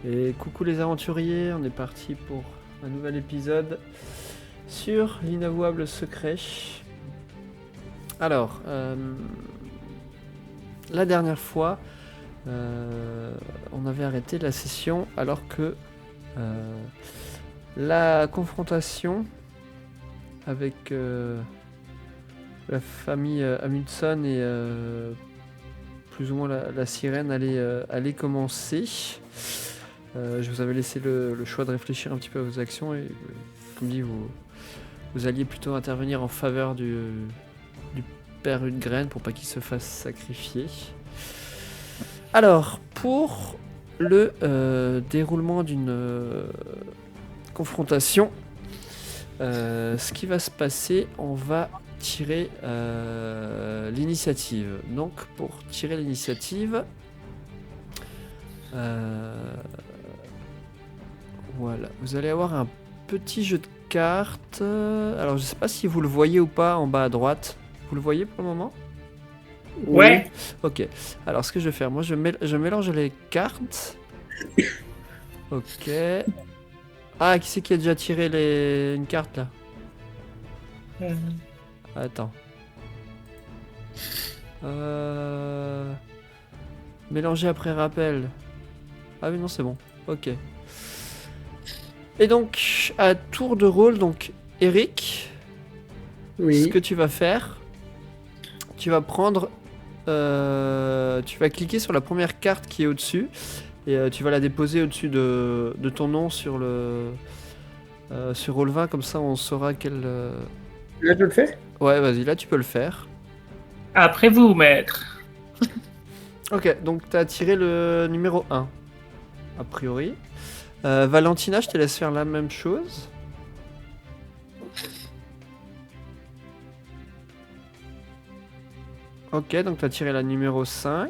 Et coucou les aventuriers, on est parti pour un nouvel épisode sur l'inavouable secret. Alors, la dernière fois, on avait arrêté la session alors que la confrontation avec la famille Amundsen et plus ou moins la sirène allait commencer. Je vous avais laissé le choix de réfléchir un petit peu à vos actions et comme dit, vous alliez plutôt intervenir en faveur du père Hudgren pour pas qu'il se fasse sacrifier. Alors, pour le déroulement d'une confrontation, ce qui va se passer, on va tirer l'initiative. Donc, pour tirer l'initiative, voilà, vous allez avoir un petit jeu de cartes. Alors, je sais pas si vous le voyez ou pas en bas à droite. Vous le voyez pour le moment ? Ouais. Ok. Alors, ce que je vais faire, moi, je mélange les cartes. Ok. Ah, qui c'est qui a déjà tiré une carte là ? Attends. Mélanger après rappel. Ah oui, non, c'est bon. Ok. Et donc, à tour de rôle, donc, Eric, Oui. ce que tu vas faire, tu vas prendre... tu vas cliquer sur la première carte qui est au-dessus et tu vas la déposer au-dessus de ton nom sur Roll20, comme ça on saura quelle... Là, je le fais. Ouais, vas-y, là tu peux le faire. Après vous, maître. Ok, donc t'as tiré le numéro 1, a priori. Valentina, je te laisse faire la même chose. Ok, donc t'as tiré la numéro 5.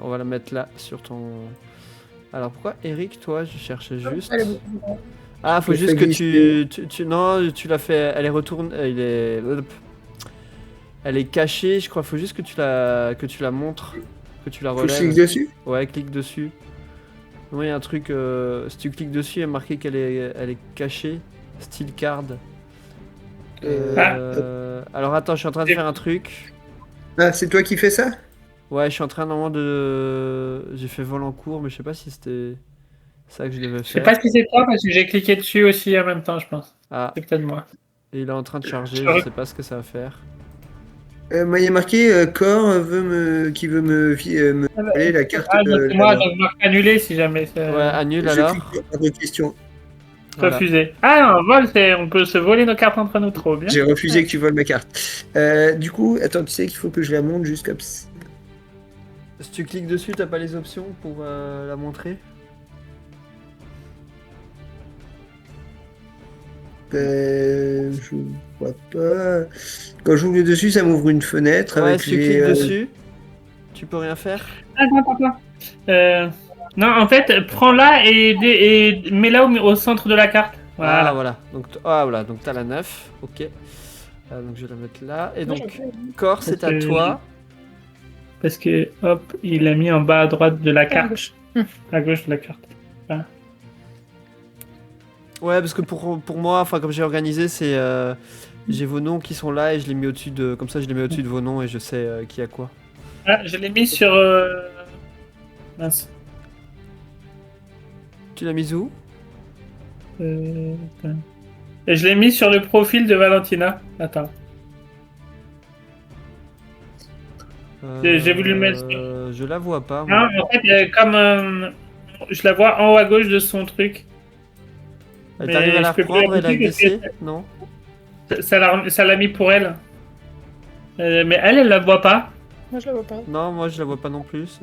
On va la mettre là sur ton... Alors pourquoi Eric, toi, je cherchais juste... Ah, faut Je juste fais que non, tu l'as fait... Elle est retournée... Elle est cachée, je crois. Faut juste que tu la montres. Que tu la Faut que je relèves. clique dessus. Ouais, clique dessus. Oui, il y a un truc... si tu cliques dessus, il y a marqué qu'elle est cachée. Style card. Alors attends, je suis en train de faire un truc. Ah, c'est toi qui fais ça? Ouais, je suis en train normalement de... J'ai fait vol en cours, mais je sais pas si c'était ça que je devais Je sais faire. pas si c'est toi parce que j'ai cliqué dessus aussi en même temps, je pense. Ah, C'est peut-être moi. et il est en train de charger, je sais pas ce que ça va faire. Moi, il y a marqué Core qui veut me voler la carte. Ah, donc c'est moi, là-bas. donc marque annulé si jamais c'est Ouais, annule Je alors. clique sur la question. Voilà. refusé. Ah, un vol, on peut se voler nos cartes entre nous, trop bien. J'ai refusé que tu voles ma carte. Du coup, attends, tu sais qu'il faut que je la monte juste comme ça. Si tu cliques dessus, t'as pas les options pour la montrer. Je vois pas. Quand j'ouvre dessus, ça m'ouvre une fenêtre Ouais, avec si tu cliques dessus, tu peux rien faire. Attends. Non, en fait, prends-la et mets-la au centre de la carte. Voilà. Ah voilà, donc t'as la 9, ok. Donc je vais la mettre là. Et donc, Cor, c'est à toi. Parce que, hop, il l'a mis en bas à droite de la carte. À gauche de la carte. Ouais, parce que pour moi, enfin comme j'ai organisé, c'est j'ai vos noms qui sont là et je les mets au-dessus de... Comme ça, je les mets au-dessus de vos noms et je sais qui a quoi. Ah, je l'ai mis sur... Mince. Tu l'as mis où? Attends. Et je l'ai mis sur le profil de Valentina. Attends. J'ai voulu le mettre sur... Je la vois pas, moi. Non, en fait, comme je la vois en haut à gauche de son truc. T'arrives à la reprendre et la glisser? Non? Ça l'a mis pour elle. Mais elle la voit pas. Moi, je la vois pas. Non, moi je la vois pas non plus.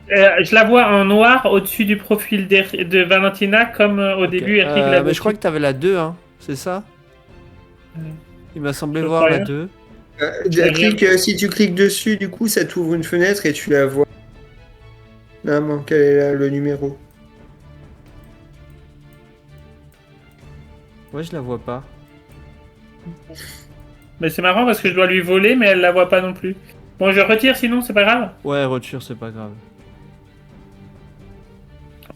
Je la vois en noir au-dessus du profil de Valentina, comme au début Eric l'a mais je crois que t'avais la 2, hein, c'est ça? Il m'a semblé voir la 2. Si tu cliques dessus, du coup, ça t'ouvre une fenêtre et tu la vois. Non, quel est là, le numéro? Ouais, je la vois pas. Mais c'est marrant parce que je dois lui voler, mais elle la voit pas non plus. Bon, je retire sinon, c'est pas grave. Ouais, retire, c'est pas grave.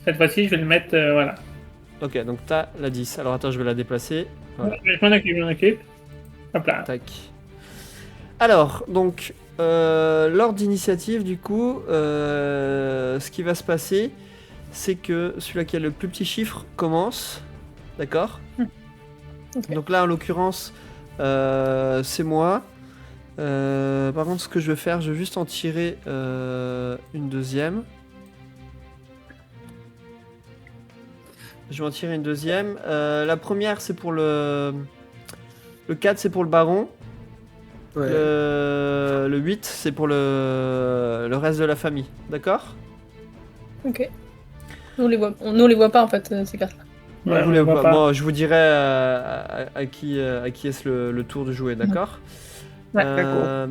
Cette fois-ci, je vais le mettre, voilà. Ok, donc t'as la 10. Alors attends, je vais la déplacer. Voilà. Je m'en occupe. Hop là. Tac. Alors, donc, l'ordre d'initiative, du coup, ce qui va se passer, c'est que celui qui a le plus petit chiffre commence. D'accord. Ok. Donc là, en l'occurrence, c'est moi. Par contre, ce que je vais faire, je vais juste en tirer une deuxième. Je vais en tirer une deuxième. La première, c'est pour le 4, c'est pour le baron. Ouais. Le 8, c'est pour le reste de la famille. D'accord? Ok. Nous, on les voit pas, en fait, ces cartes-là. Ouais, Vous on les le voit voit- pas. Bon, je vous dirai à qui est-ce le tour de jouer, d'accord? Ouais. Euh,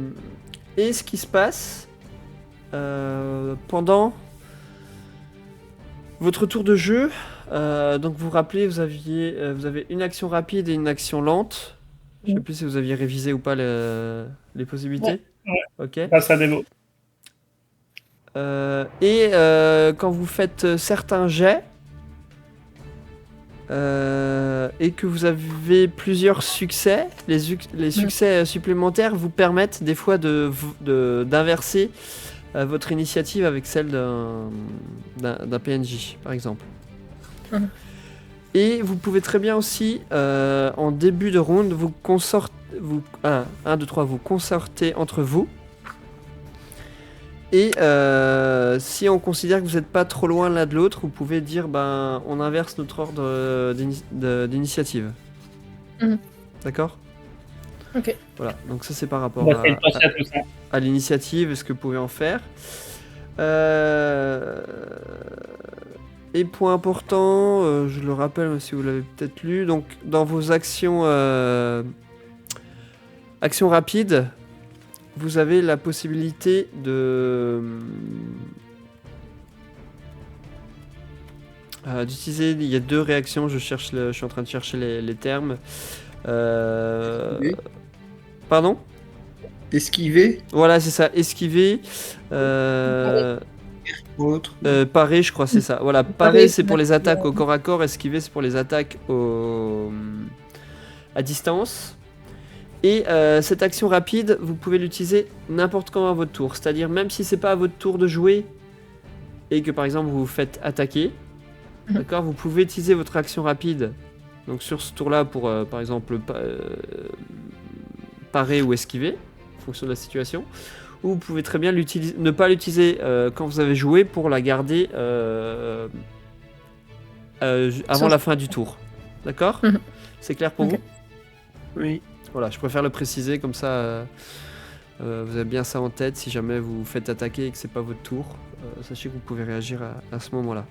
et ce qui se passe pendant votre tour de jeu, donc vous vous rappelez, vous avez une action rapide et une action lente. Je sais plus si vous aviez révisé ou pas les possibilités. Ok. Grâce à des mots. Et quand vous faites certains jets et que vous avez plusieurs succès, les succès supplémentaires vous permettent des fois d'inverser votre initiative avec celle d'un PNJ, par exemple. Mhm. Et vous pouvez très bien aussi, en début de round, vous consortez entre vous. Et si on considère que vous n'êtes pas trop loin l'un de l'autre, vous pouvez dire on inverse notre ordre d'initiative. Mhm. D'accord? Ok. Voilà, donc ça c'est par rapport On va essayer de penser à tout ça. à l'initiative et ce que vous pouvez en faire. Et point important, je le rappelle si vous l'avez peut-être lu, donc dans vos actions rapides, vous avez la possibilité d'utiliser, il y a 2 réactions, je suis en train de chercher les termes. Esquiver. Pardon? Esquiver. Voilà, c'est ça, esquiver. Autre. Parer, je crois, c'est ça. Voilà, parer, Parer, c'est pour ouais. les attaques au corps à corps, esquiver, c'est pour les attaques à distance. Et cette action rapide, vous pouvez l'utiliser n'importe quand à votre tour. C'est-à-dire, même si c'est pas à votre tour de jouer et que par exemple vous vous faites attaquer, d'accord, vous pouvez utiliser votre action rapide. Donc sur ce tour-là pour par exemple parer ou esquiver, en fonction de la situation. Ou vous pouvez très bien ne pas l'utiliser quand vous avez joué pour la garder avant la fin du tour. D'accord? Mhm. C'est clair pour Ok. vous? Oui. Voilà, je préfère le préciser, comme ça vous avez bien ça en tête. Si jamais vous vous faites attaquer et que c'est pas votre tour, sachez que vous pouvez réagir à ce moment-là.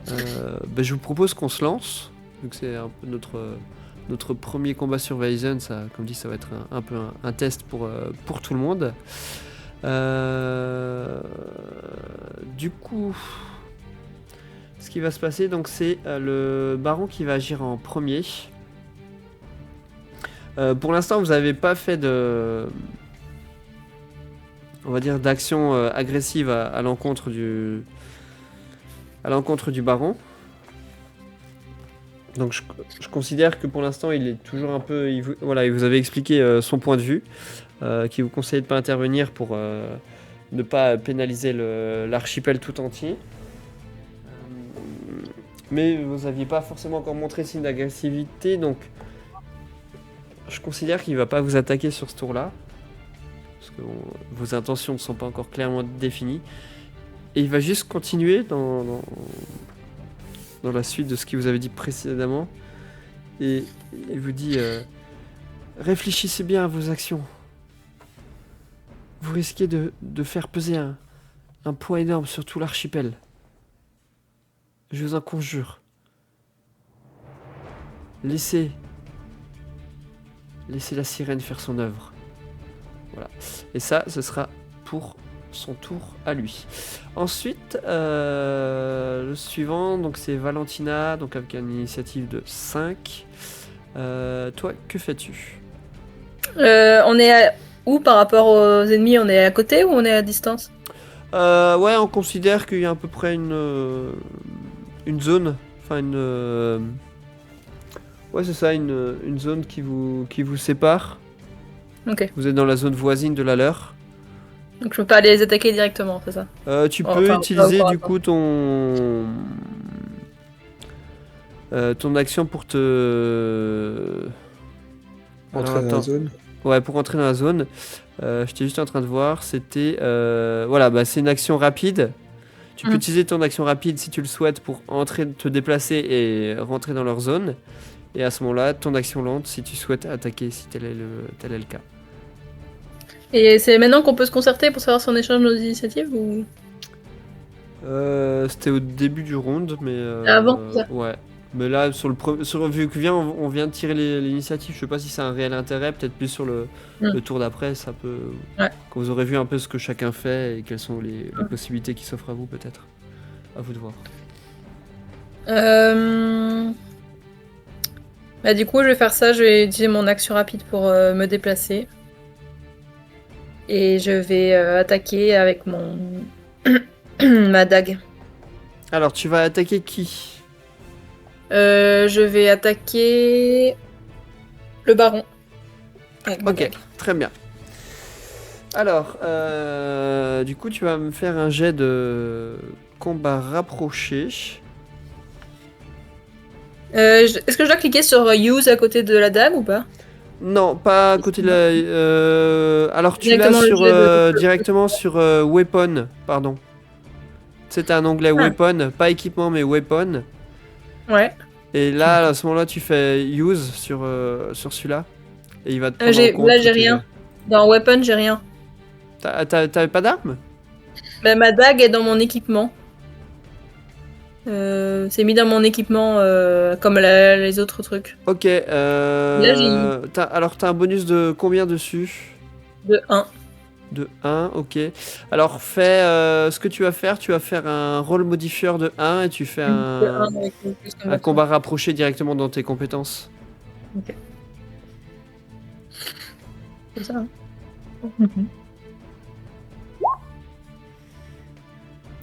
Je vous propose qu'on se lance, vu que c'est un peu notre premier combat sur Weizen. Ça, comme dit, ça va être un peu un test pour tout le monde. Du coup, ce qui va se passer, donc, c'est le baron qui va agir en premier. Pour l'instant, vous n'avez pas fait d'action agressive à l'encontre du baron. Donc je considère que pour l'instant il est toujours un peu... Il vous avait expliqué son point de vue, qui vous conseille de ne pas intervenir pour ne pas pénaliser l'archipel tout entier. Mais vous n'aviez pas forcément encore montré signe d'agressivité, donc je considère qu'il ne va pas vous attaquer sur ce tour-là, parce que vos intentions ne sont pas encore clairement définies. Et il va juste continuer dans la suite de ce qu'il vous avait dit précédemment. Et il vous dit réfléchissez bien à vos actions. Vous risquez de faire peser un poids énorme sur tout l'archipel. Je vous en conjure. Laissez la sirène faire son œuvre. Voilà. Et ça, ce sera pour son tour à lui. Ensuite, le suivant, donc c'est Valentina, donc avec une initiative de 5. Toi, que fais-tu? On est où par rapport aux ennemis? On est à côté ou on est à distance? Ouais, on considère qu'il y a à peu près une zone, enfin ouais, c'est ça, une zone qui vous sépare. Ok. Vous êtes dans la zone voisine de la leur. Donc je peux pas aller les attaquer directement, c'est ça? Tu Oh, peux enfin, pas au utiliser corps à du corps. coup ton action pour te... Alors Entrer dans la attends. zone. Ouais, pour entrer dans la zone. J'étais juste en train de voir, c'était... voilà, bah, c'est une action rapide. Tu peux Mhm. utiliser ton action rapide si tu le souhaites pour entrer, te déplacer et rentrer dans leur zone. Et à ce moment-là, ton action lente si tu souhaites attaquer, si tel est le cas. Et c'est maintenant qu'on peut se concerter pour savoir si on échange nos initiatives ou C'était au début du round, mais... avant ça? ouais. Mais là, vu que on vient de tirer l'initiative, je sais pas si c'est un réel intérêt, peut-être plus sur le tour d'après, ça peut... Ouais. Quand vous aurez vu un peu ce que chacun fait et quelles sont les possibilités qui s'offrent à vous, peut-être. À vous de voir. Bah, du coup, je vais faire ça. Je vais utiliser mon action rapide pour me déplacer. Et je vais attaquer avec mon ma dague. Alors, tu vas attaquer qui? Je vais attaquer le baron. Avec ma Ok, dague. très bien. Alors, du coup, tu vas me faire un jet de combat rapproché. Est-ce que je dois cliquer sur Use à côté de la dague ou pas? Non, pas à côté de la... alors, tu l'as Directement le sur, jet de... directement sur Weapon, pardon. C'est un onglet Ah. Weapon, pas équipement, mais Weapon. Ouais. Et là, à ce moment-là, tu fais Use sur celui-là. Et il va te prendre en compte Là, tous j'ai tes rien. jets. Dans Weapon, j'ai rien. T'avais pas d'arme? Bah, ma dague est dans mon équipement. C'est mis dans mon équipement comme les autres trucs. Ok, Là, j'ai alors t'as un bonus de combien dessus? de 1. De 1, ok. Alors fais ce que tu vas faire un rôle modifieur de 1 et tu fais De 1 avec plus un combattant. combat rapproché directement dans tes compétences. Ok. C'est ça. Hein.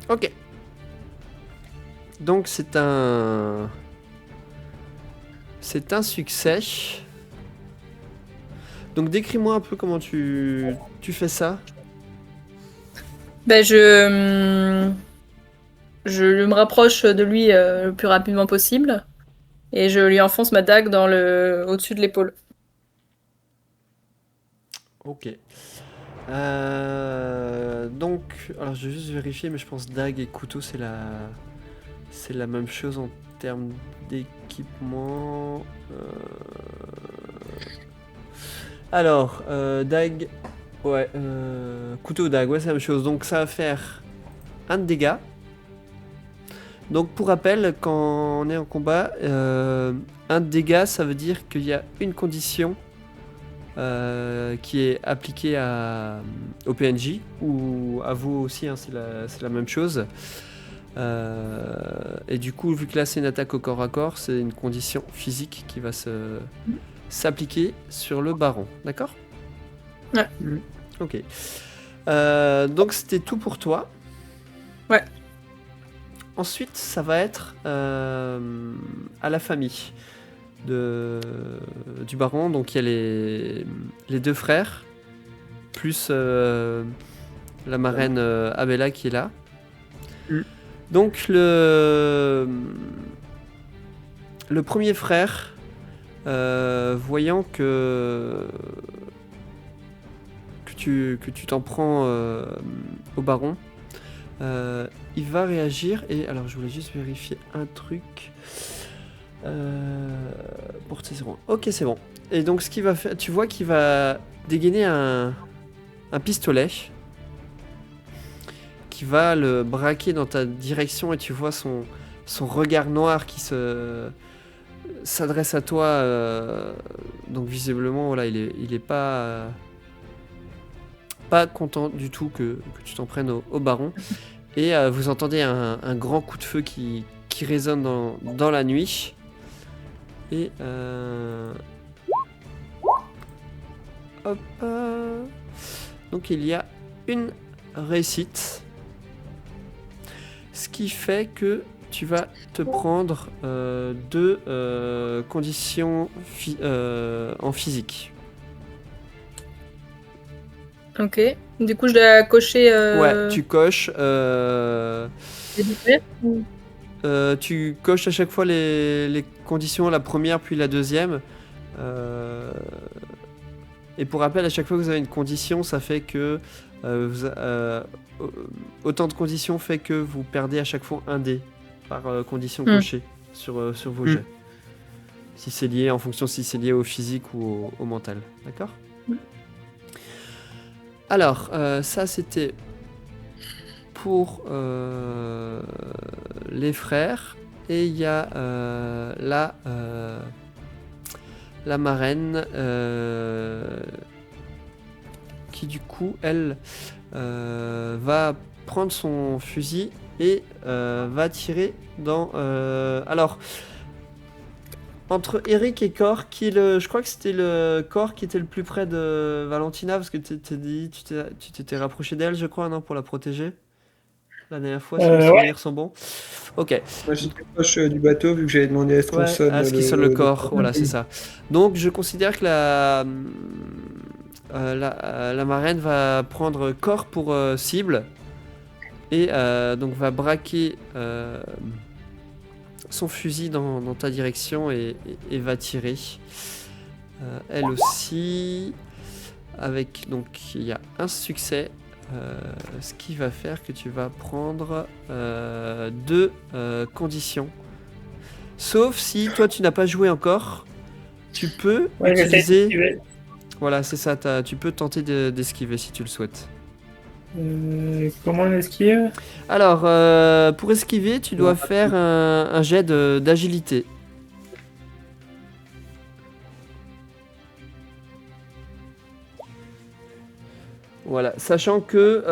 Ok. Donc c'est un succès. Donc décris-moi un peu comment tu fais ça. Ben, je me rapproche de lui le plus rapidement possible et je lui enfonce ma dague dans au-dessus de l'épaule. Ok. Donc, alors je vais juste vérifier, mais je pense dague et couteau c'est la même chose en termes d'équipement. Alors, dague, ouais, couteau dague, ouais c'est la même chose. Donc ça va faire un de dégâts. Donc pour rappel, quand on est en combat, un de dégâts ça veut dire qu'il y a une condition qui est appliquée au PNJ ou à vous aussi, hein, c'est la même chose. Et du coup, vu que là c'est une attaque au corps à corps, c'est une condition physique qui va s'appliquer sur le baron, d'accord? Ouais. Ok. Donc c'était tout pour toi. Ouais. Ensuite, ça va être à la famille du baron. Donc il y a les deux frères, plus la marraine Abella qui est là. Donc le premier frère, voyant que tu t'en prends au baron, il va réagir. Et alors je voulais juste vérifier un truc. Portée, c'est bon. Ok, c'est bon. Et donc ce qu'il va faire, tu vois qu'il va dégainer un pistolet qui va le braquer dans ta direction, et tu vois son regard noir qui s'adresse à toi. Donc visiblement, voilà, il est pas content du tout que tu t'en prennes au baron. Et vous entendez un grand coup de feu qui résonne dans la nuit. Et hop. Donc il y a une réussite. Ce qui fait que tu vas te prendre 2 conditions en physique. Ok. Du coup, je dois cocher. Ouais, tu coches. les diffères ou- Tu coches à chaque fois les conditions, la première puis la deuxième. Et pour rappel, à chaque fois que vous avez une condition, ça fait que autant de conditions fait que vous perdez à chaque fois un dé par condition cochée sur vos jets. Si c'est lié, en fonction si c'est lié au physique ou au mental. D'accord ? Alors, ça c'était pour les frères. Et il y a la marraine qui du coup, elle va prendre son fusil et va tirer dans... alors, entre Eric et Cor, je crois que c'était le Cor qui était le plus près de Valentina, parce que tu t'étais rapproché d'elle, je crois, non, pour la protéger la dernière fois, si mes souvenirs sont bons. Ok. Moi, j'étais proche du bateau vu que j'avais demandé à ce qu'on sonne à ce qui sonne le corps, voilà, c'est ça. Donc, je considère que la marraine va prendre Cor pour cible et donc va braquer son fusil dans ta direction et va tirer. Elle aussi, avec donc il y a un succès. Ce qui va faire que tu vas prendre 2 conditions. Sauf si toi tu n'as pas joué encore, tu peux utiliser. Voilà, c'est ça. Tu peux tenter d'esquiver si tu le souhaites. Comment on esquive ? Alors, pour esquiver, tu dois faire un jet d'agilité. Voilà, sachant que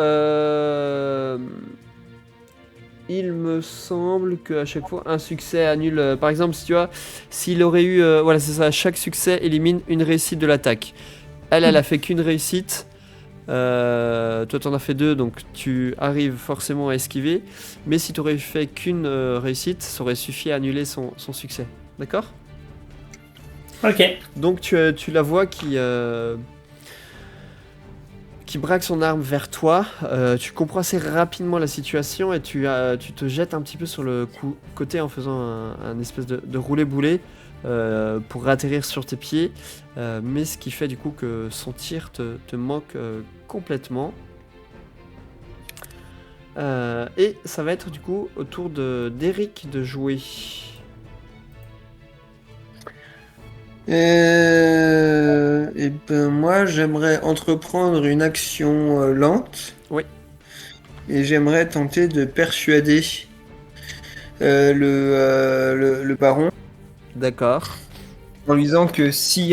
il me semble qu'à chaque fois un succès annule. Par exemple, si tu vois, s'il aurait eu, voilà, c'est ça, chaque succès élimine une réussite de l'attaque. Elle a fait qu'une réussite. Toi, t'en as fait 2, donc tu arrives forcément à esquiver. Mais si tu aurais fait qu'une réussite, ça aurait suffi à annuler son succès. D'accord ? Ok. Donc tu la vois qui braque son arme vers toi. Tu comprends assez rapidement la situation et tu te jettes un petit peu sur le côté en faisant un espèce de roulé-boulé pour atterrir sur tes pieds. Mais ce qui fait du coup que son tir te manque complètement. Et ça va être du coup au tour d'Eric de jouer. Et ben moi, j'aimerais entreprendre une action lente. Oui. Et j'aimerais tenter de persuader le baron. D'accord. En lui disant que si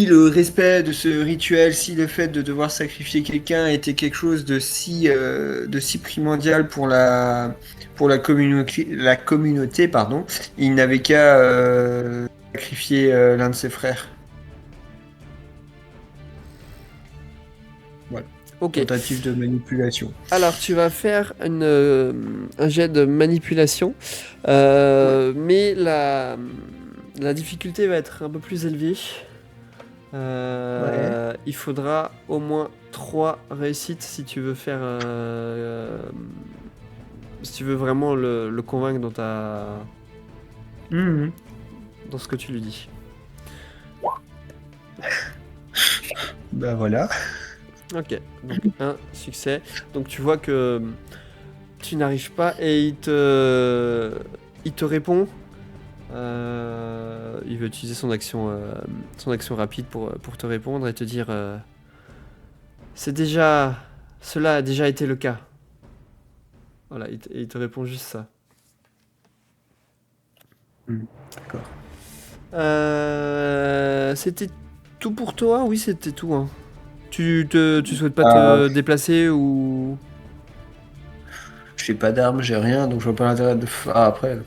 le respect de ce rituel, si le fait de devoir sacrifier quelqu'un était quelque chose de si primordial pour la communauté, pardon, il n'avait qu'à sacrifier l'un de ses frères. Voilà. Ok. Tentative de manipulation. Alors, tu vas faire un jet de manipulation, mais la difficulté va être un peu plus élevée. Il faudra au moins 3 réussites si tu veux faire, si tu veux vraiment le convaincre dans ce que tu lui dis. Bah voilà. Ok, donc un succès. Donc tu vois que tu n'arrives pas et il te répond. Il veut utiliser son action rapide pour te répondre et te dire cela a déjà été le cas. Voilà, il te répond juste ça. D'accord. C'était tout pour toi ? Oui, c'était tout. Hein. Tu souhaites pas te déplacer ou... J'ai pas d'armes, j'ai rien, donc je vois pas l'intérêt de... Ah, après...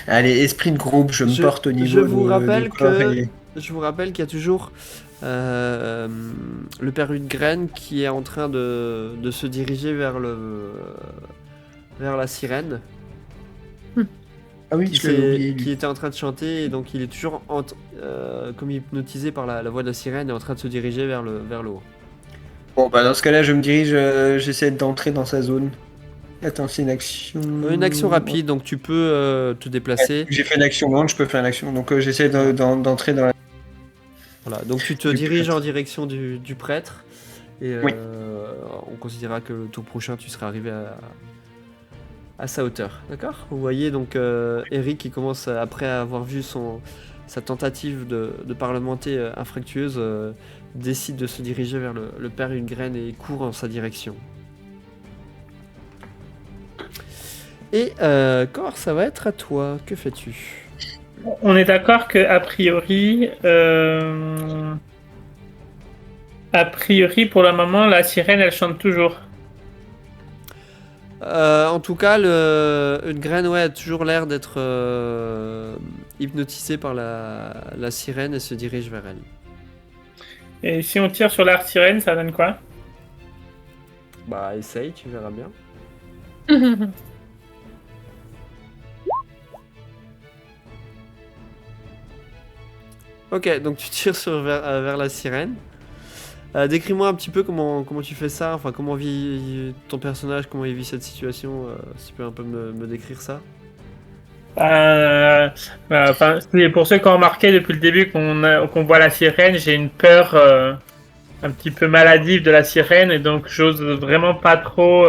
Allez, esprit de groupe, je me porte au niveau je vous du rappelle corps que- et- Je vous rappelle qu'il y a toujours le père Hudgren qui est en train de se diriger vers la sirène, Ah oui, je l'avais oublié, qui lui. était en train de chanter, et donc il est toujours comme hypnotisé par la voix de la sirène et en train de se diriger vers le haut. Bon, bah dans ce cas-là, je me dirige, j'essaie d'entrer dans sa zone. Attends, c'est une action... Une action rapide, donc tu peux te déplacer. J'ai fait une action lente, je peux faire une action. Donc j'essaie d'entrer dans la... Voilà, donc tu te Du diriges prêtre. en direction du prêtre, et Oui. on considérera que le tour prochain tu seras arrivé à sa hauteur. D'accord? Vous voyez donc Eric qui commence, après avoir vu sa tentative de parlementer infructueuse, décide de se diriger vers le père Hudgren et court en sa direction. Et Cor, ça va être à toi. Que fais-tu? On est d'accord que a priori, pour le moment, la sirène, elle chante toujours. En tout cas, Hudgren a toujours l'air d'être hypnotisé par la sirène et se dirige vers elle. Et si on tire sur la sirène, ça donne quoi? Bah, essaye, tu verras bien. Ok, donc tu tires vers la sirène. Décris-moi un petit peu comment tu fais ça, enfin comment vit ton personnage, comment il vit cette situation, si tu peux un peu me décrire ça. C'est pour ceux qui ont remarqué depuis le début qu'on voit la sirène, j'ai une peur un petit peu maladive de la sirène, et donc j'ose vraiment pas trop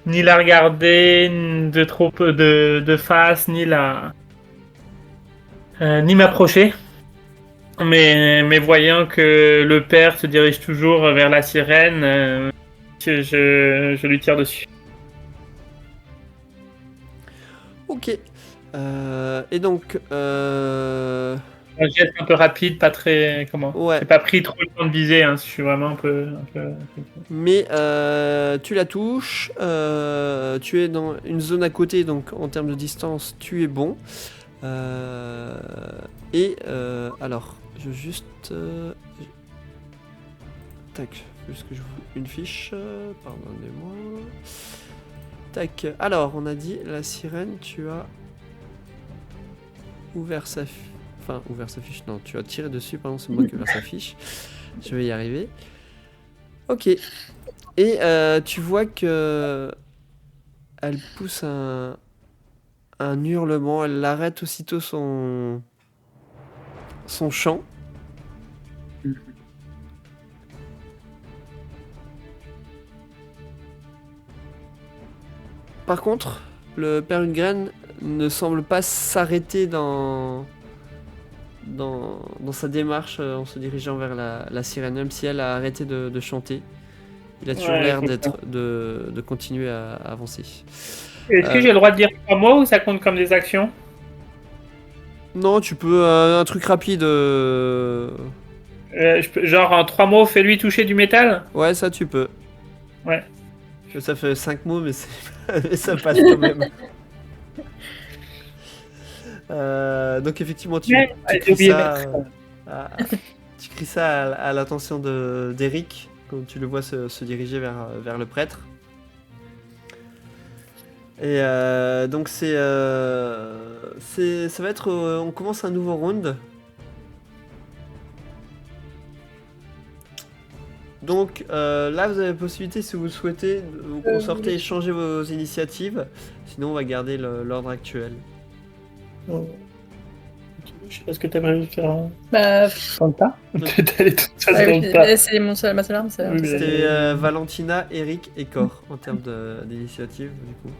ni la regarder de trop peu de face, ni m'approcher. Mais voyant que le père se dirige toujours vers la sirène, je lui tire dessus. Ok. Et donc, Un geste un peu rapide, pas très... Comment? ouais. J'ai pas pris trop le temps de viser, hein, je suis vraiment un peu... Mais tu la touches, tu es dans une zone à côté, donc en termes de distance, tu es bon. Alors, je veux juste... Tac, juste que je vous une fiche, pardonnez-moi. Tac, alors on a dit la sirène, tu as ouvert sa fiche. Enfin, ouvert sa fiche, non, tu as tiré dessus, pardon, c'est moi qui ai ouvert sa fiche. Je vais y arriver. Ok. Et tu vois que elle pousse un hurlement, elle arrête aussitôt son chant. Par contre, le père Hudgren ne semble pas s'arrêter dans sa démarche en se dirigeant vers la sirène, même si elle a arrêté de chanter. Il a toujours l'air de continuer à avancer. Est-ce que j'ai le droit de dire 3 mots ou ça compte comme des actions? Non, tu peux un truc rapide. Genre en 3 mots, fais-lui toucher du métal? Ouais, ça tu peux. Ouais. Ça fait 5 mots, mais mais ça passe quand même. Donc effectivement, tu cries ça, tu cries ça à l'attention d'Eric, quand tu le vois se diriger vers le prêtre. Et donc ça va être, on commence un nouveau round. Donc là, vous avez la possibilité, si vous le souhaitez, de vous consorter et changer vos initiatives. Sinon, on va garder l'ordre actuel. Je sais pas ce que t'aimerais faire. Bah, Comme ça? T'allais tout ça ouais, comme ça. c'est ma seule arme, c'est Oui, mais- C'était Valentina, Eric et Cor en termes d'initiative, du coup.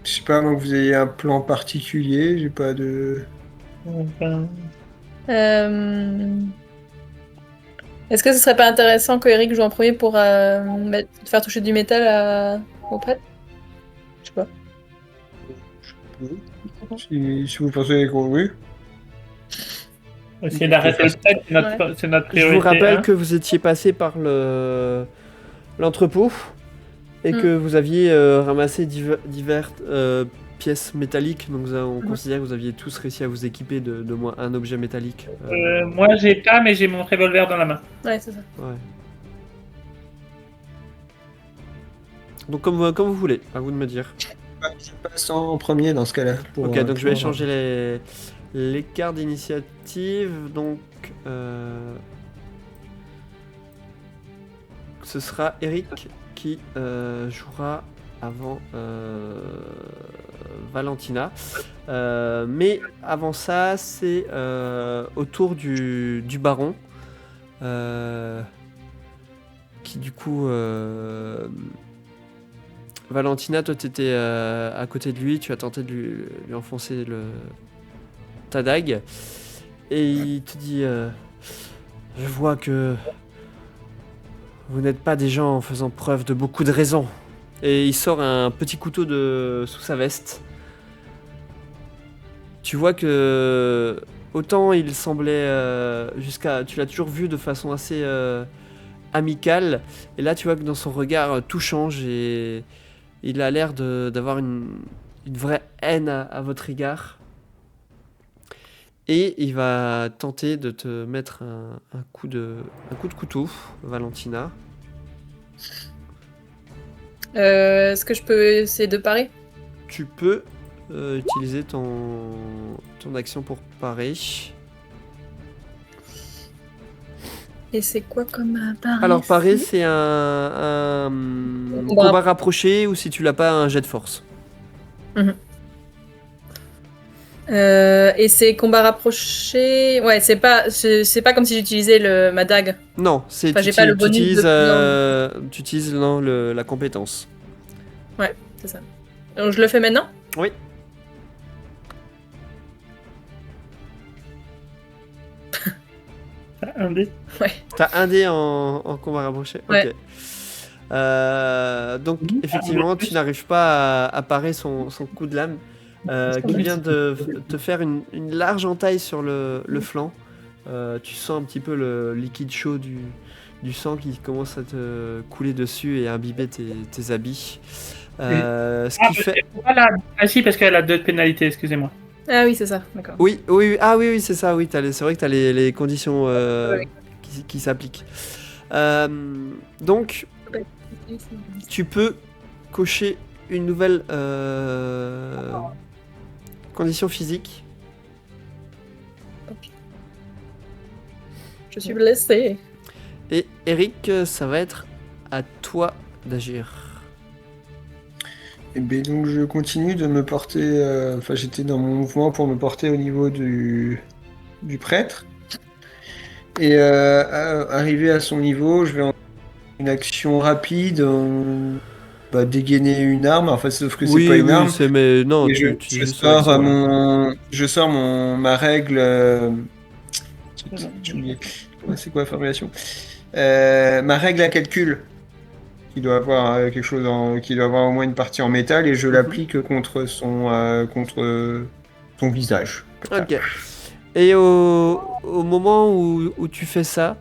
Je sais pas, moi, que vous ayez un plan particulier, j'ai pas de... Est-ce que ce serait pas intéressant que Eric joue en premier pour faire toucher du métal au prêtre? Je sais pas. Si vous pensez qu'on... Oui. Essayer d'arrêter le prêtre, c'est notre Je vous priorité. rappelle hein. que vous étiez passé par l'entrepôt. Et que vous étiez passé par le... Oui, mais- l'entrepôt. et que vous aviez ramassé diverses pièces métalliques. Donc on considère que vous aviez tous réussi à vous équiper de moins un objet métallique. Moi, j'ai pas, mais j'ai mon revolver dans la main. Ouais, c'est ça. Ouais. Donc comme vous voulez, à vous de me dire. Je passe en premier dans ce cas-là. Ok, donc je vais échanger les cartes d'initiative. Donc ce sera Eric qui jouera avant Valentina. Mais avant ça, c'est au tour du baron. Qui du coup... Valentina, toi t'étais à côté de lui, tu as tenté de lui enfoncer ta dague. Et il te dit je vois que vous n'êtes pas des gens en faisant preuve de beaucoup de raison. Et il sort un petit couteau sous sa veste. Tu vois que autant il semblait tu l'as toujours vu de façon assez amicale, et là tu vois que dans son regard tout change et il a l'air d'avoir une vraie haine à votre égard. Et il va tenter de te mettre un coup de couteau, Valentina. Est-ce que je peux essayer de parer? Tu peux utiliser ton action pour parer. Et c'est quoi comme parer? Alors parer, c'est un combat rapproché, ou si tu l'as pas, un jet de force. Et c'est combat rapproché. Ouais, c'est pas comme si j'utilisais ma dague. Non, c'est Enfin, j'ai pas le bonus tu utilises non, la compétence. Ouais, c'est ça. Donc je le fais maintenant? Oui. Un dé. Ouais. T'as un dé en combat rapproché. Ouais. Ok. Donc effectivement, tu n'arrives pas à parer son coup de lame, qui vient de te faire une large entaille sur le flanc. Tu sens un petit peu le liquide chaud du sang qui commence à te couler dessus et à imbiber tes habits. Ce qui fait... Ah si, parce qu'elle a 2 pénalités, excusez-moi. Ah oui, c'est ça, d'accord. Oui, ah oui, c'est ça, oui, c'est vrai que tu as les conditions Oui. qui s'appliquent. Donc, tu peux cocher une nouvelle condition physique. Je suis blessé. Et Eric, ça va être à toi d'agir. Et bien donc je continue de me porter, enfin j'étais dans mon mouvement pour me porter au niveau du prêtre. Et arrivé à son niveau, je vais en une action rapide, dégainer une arme, enfin sauf que c'est pas une arme. mais non, Et je sors ma règle. J'ai oublié. C'est quoi la formulation? Ma règle à calcul, qui doit avoir quelque chose qui doit avoir au moins une partie en métal, et je l'applique contre son visage. Ok. Et au moment où tu fais ça,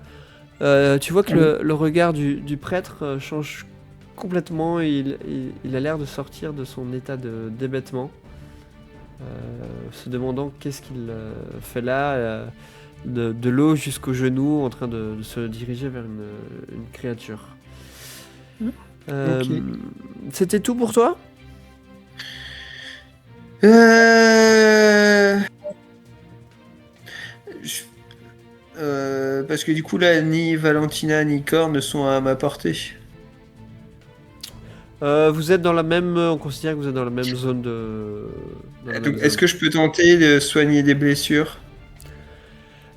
tu vois que le regard du prêtre change complètement. Il a l'air de sortir de son état de d'hébétement, se demandant qu'est-ce qu'il fait là, de l'eau jusqu'aux genoux, en train de se diriger vers une créature. Ok. C'était tout pour toi ? Parce que du coup là, ni Valentina ni Cor ne sont à ma portée. Vous êtes dans la même... On considère que vous êtes dans la même zone de... Donc, est-ce que je peux tenter de soigner des blessures?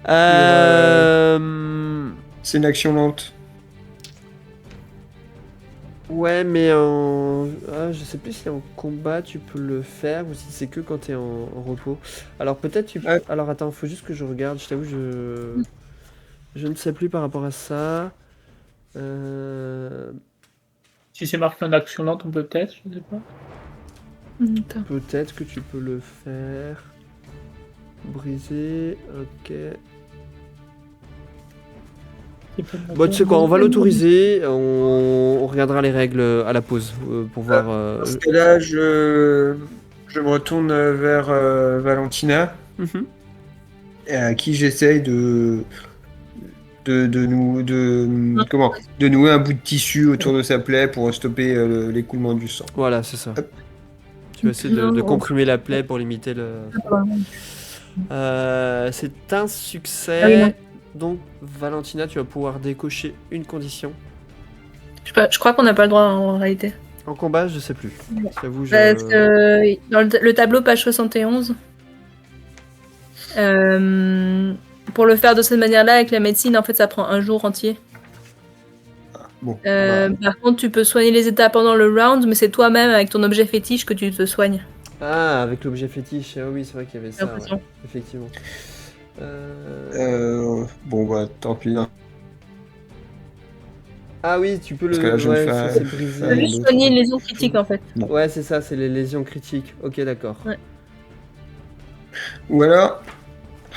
C'est une action lente. Ouais, mais je sais plus si en combat tu peux le faire ou si c'est que quand t'es en repos. Alors peut-être tu peux... Ouais. Alors attends, faut juste que je regarde, je t'avoue, je ne sais plus par rapport à ça. Si c'est marqué en action lente, on peut peut-être, je sais pas. Peut-être que tu peux le faire. Briser, ok. Bon, tu sais quoi, on va l'autoriser, on regardera les règles à la pause pour voir. Dans ce cas-là, je me retourne vers Valentina, Mhm. à qui j'essaye de nouer un bout de tissu autour de sa plaie pour stopper l'écoulement du sang. Voilà, c'est ça. Hop. Tu vas essayer de comprimer la plaie pour limiter le. C'est un Ah oui, non. succès. Donc, Valentina, tu vas pouvoir décocher une condition. Je crois qu'on n'a pas le droit en réalité. En combat, je sais plus. J'avoue, Parce que dans le tableau, page 71, pour le faire de cette manière-là, avec la médecine, en fait, ça prend un jour entier. Bon, Par contre, tu peux soigner les états pendant le round, mais c'est toi-même, avec ton objet fétiche, que tu te soignes. Ah, avec l'objet fétiche. Ah oui, c'est vrai qu'il y avait J'ai ça. l'impression. Ouais. Effectivement. bon, bah, tant pis. Hein. Ah oui, tu peux Parce le. que là, je me Ouais, fais- ça, c'est je Tu brisé. peux fais- juste soigner une lésion critique, en fait. Ouais, c'est ça, c'est les lésions critiques. Ok, d'accord. Ouais. Ou alors,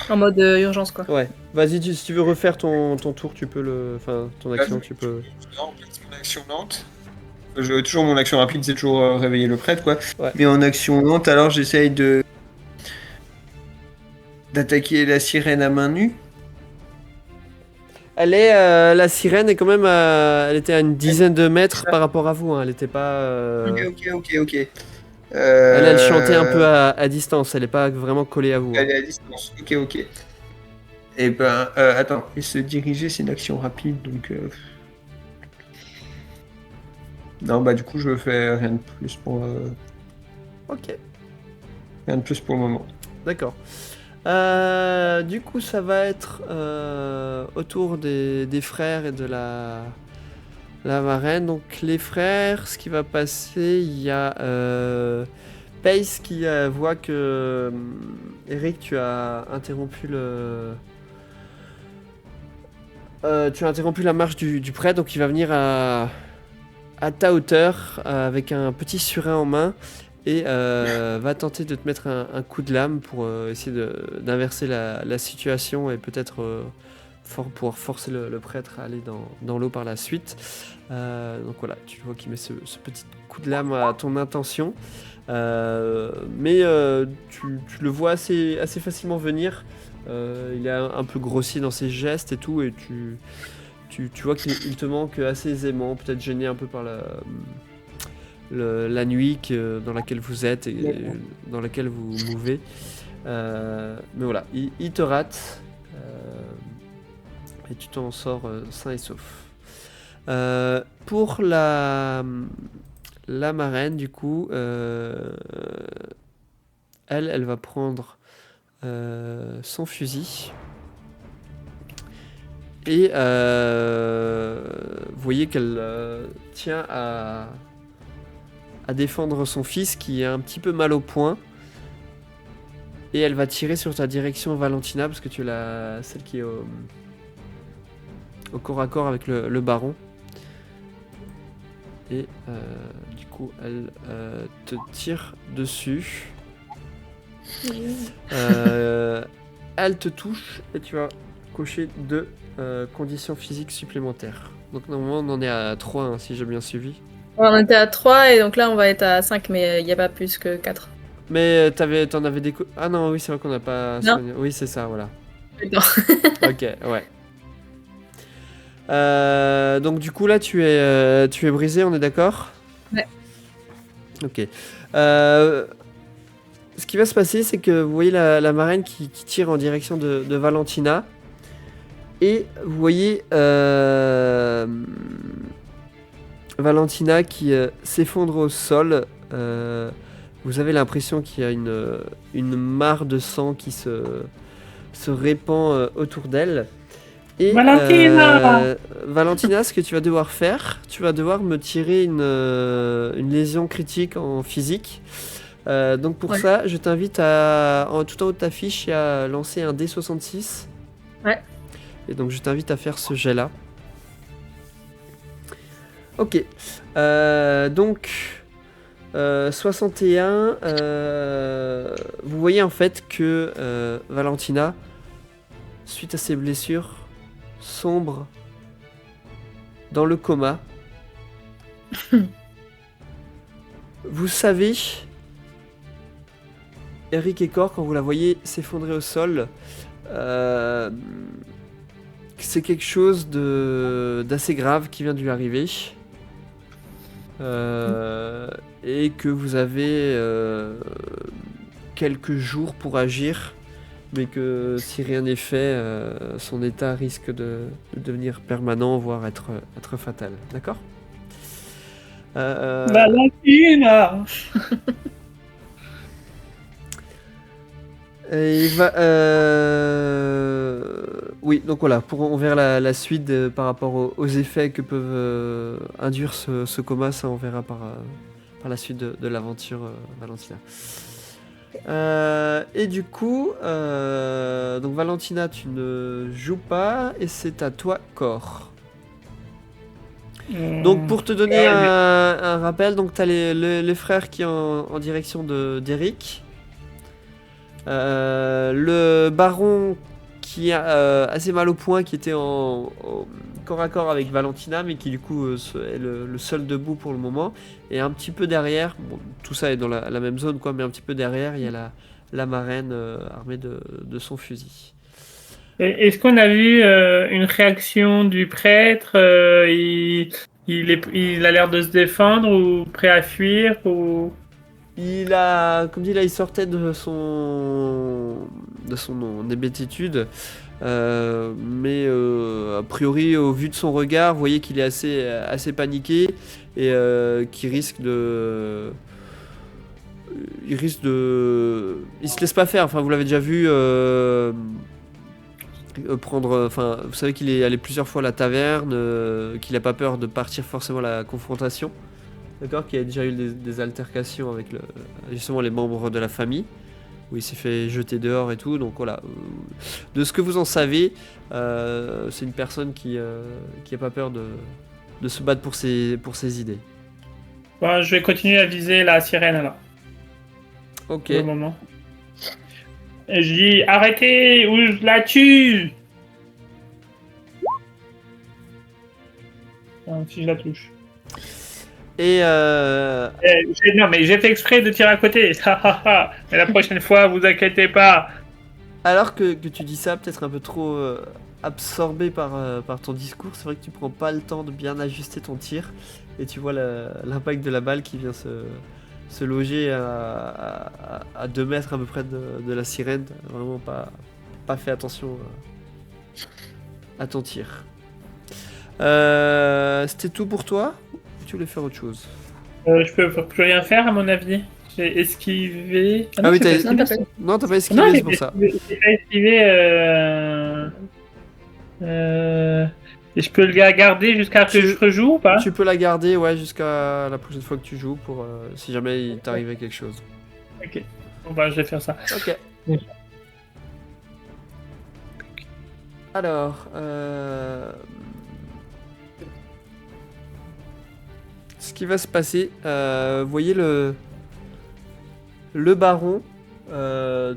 En mode urgence, quoi. Ouais. Vas-y, si tu veux refaire ton tour, tu peux le. Enfin, ton action, tu peux. non, en fait, mon action lente. Toujours mon action rapide, c'est toujours réveiller le prêtre, quoi. Ouais. Mais en action lente, alors j'essaye d'attaquer la sirène à main nue. La sirène est quand même elle était à une dizaine de mètres par rapport à vous, hein. Elle était pas. Ok. Elle chantait un peu à distance, elle est pas vraiment collée à vous, hein. Elle est à distance. Ok. Et ben, attends, et se diriger, c'est une action rapide, donc. Non, bah du coup, je fais rien de plus pour Ok, rien de plus pour le moment. d'accord. Du coup, ça va être autour des frères et de la marraine. Donc, les frères, ce qui va passer, il y a Pace qui voit que Eric, tu as interrompu la marche du prêtre, donc il va venir à ta hauteur avec un petit surin en main et va tenter de te mettre un coup de lame pour essayer d'inverser la situation et peut-être pouvoir forcer le prêtre à aller dans l'eau par la suite. Donc voilà, tu vois qu'il met ce petit coup de lame à ton intention. Mais tu le vois assez facilement venir. Il est un peu grossier dans ses gestes et tout, et tu vois qu'il te manque assez aisément, peut-être gêné un peu par la nuit dans laquelle vous êtes et dans laquelle vous mouvez. Mais voilà, il te rate et tu t'en sors sain et sauf. Pour la marraine, du coup, elle va prendre son fusil. Et vous voyez qu'elle tient à défendre son fils qui est un petit peu mal au point. Et elle va tirer sur ta direction, Valentina, parce que tu es celle qui est au corps à corps avec le baron. Et du coup, elle te tire dessus. Elle te touche et tu vas cocher 2 conditions physiques supplémentaires. Donc normalement on en est à 3 hein, si j'ai bien suivi. On était à 3 et donc là on va être à 5, mais il n'y a pas plus que 4. Mais t'en avais des... Ah non, oui c'est vrai qu'on n'a pas... Non. soigné. Oui c'est ça, voilà. Non. Ok, ouais. Donc du coup là tu es brisé, on est d'accord? Ouais. Ok. Ce qui va se passer, c'est que vous voyez la marraine qui tire en direction de Valentina. Et vous voyez Valentina qui s'effondre au sol. Vous avez l'impression qu'il y a une mare de sang qui se répand autour d'elle. Et Valentina, ce que tu vas devoir faire, tu vas devoir me tirer une lésion critique en physique. Donc pour ça, je t'invite tout en haut de ta fiche à lancer un D66. Ouais. Et donc je t'invite à faire ce jet là. Ok. Donc 61. Vous voyez en fait que Valentina, suite à ses blessures, sombre dans le coma. Vous savez, Eric et Cor, quand vous la voyez s'effondrer au sol, c'est quelque chose d'assez grave qui vient de lui arriver. Et que vous avez quelques jours pour agir, mais que si rien n'est fait, son état risque de devenir permanent, voire être fatal. D'accord ? Valentina. Et il va, oui, donc voilà, on verra la suite par rapport aux effets que peuvent induire ce coma, ça on verra par la suite de l'aventure Valentina. Et du coup, donc Valentina, tu ne joues pas, et c'est à toi, Cor. Donc pour te donner un rappel, donc tu as les frères qui sont en direction d'Eric. Le baron qui a assez mal au poing, qui était en corps à corps avec Valentina, mais qui du coup est le seul debout pour le moment. Et un petit peu derrière, bon, tout ça est dans la même zone, quoi, mais un petit peu derrière, il y a la marraine armée de son fusil. Est-ce qu'on a vu une réaction du prêtre il a l'air de se défendre ou prêt à fuir ou... Comme dit là, il sortait de son hébétitude, mais a priori, au vu de son regard, vous voyez qu'il est assez paniqué et qu'il risque de... Il se laisse pas faire. Enfin, vous l'avez déjà vu prendre. Enfin, vous savez qu'il est allé plusieurs fois à la taverne, qu'il a pas peur de partir forcément à la confrontation. D'accord, qu'il a déjà eu des altercations avec justement les membres de la famille, où il s'est fait jeter dehors et tout. Donc voilà, de ce que vous en savez, c'est une personne qui a pas peur de se battre pour ses idées. Bon, je vais continuer à viser la sirène alors. Ok. Pour le moment. Et je dis arrêtez ou je la tue. Enfin, si je la touche. Et non, mais j'ai fait exprès de tirer à côté. Mais la prochaine fois, vous inquiétez pas. alors que tu dis ça, peut-être un peu trop absorbé par ton discours, c'est vrai que tu prends pas le temps de bien ajuster ton tir, et tu vois l'impact de la balle qui vient se loger à 2 mètres à peu près de la sirène. T'as vraiment pas fait attention à ton tir. C'était tout pour toi? Tu voulais faire autre chose? Je peux plus rien faire à mon avis. J'ai esquivé. Ah oui, j'ai pas t'as esquivé. pas esquivé, c'est pour ça. J'ai pas esquivé. Et je peux le garder jusqu'à ce que je rejoue ou pas? Tu peux la garder, ouais, jusqu'à la prochaine fois que tu joues, pour si jamais il t'arrivait quelque chose. Ok. Bon bah je vais faire ça. Ok. Oui. Alors, ce qui va se passer, vous voyez le baron,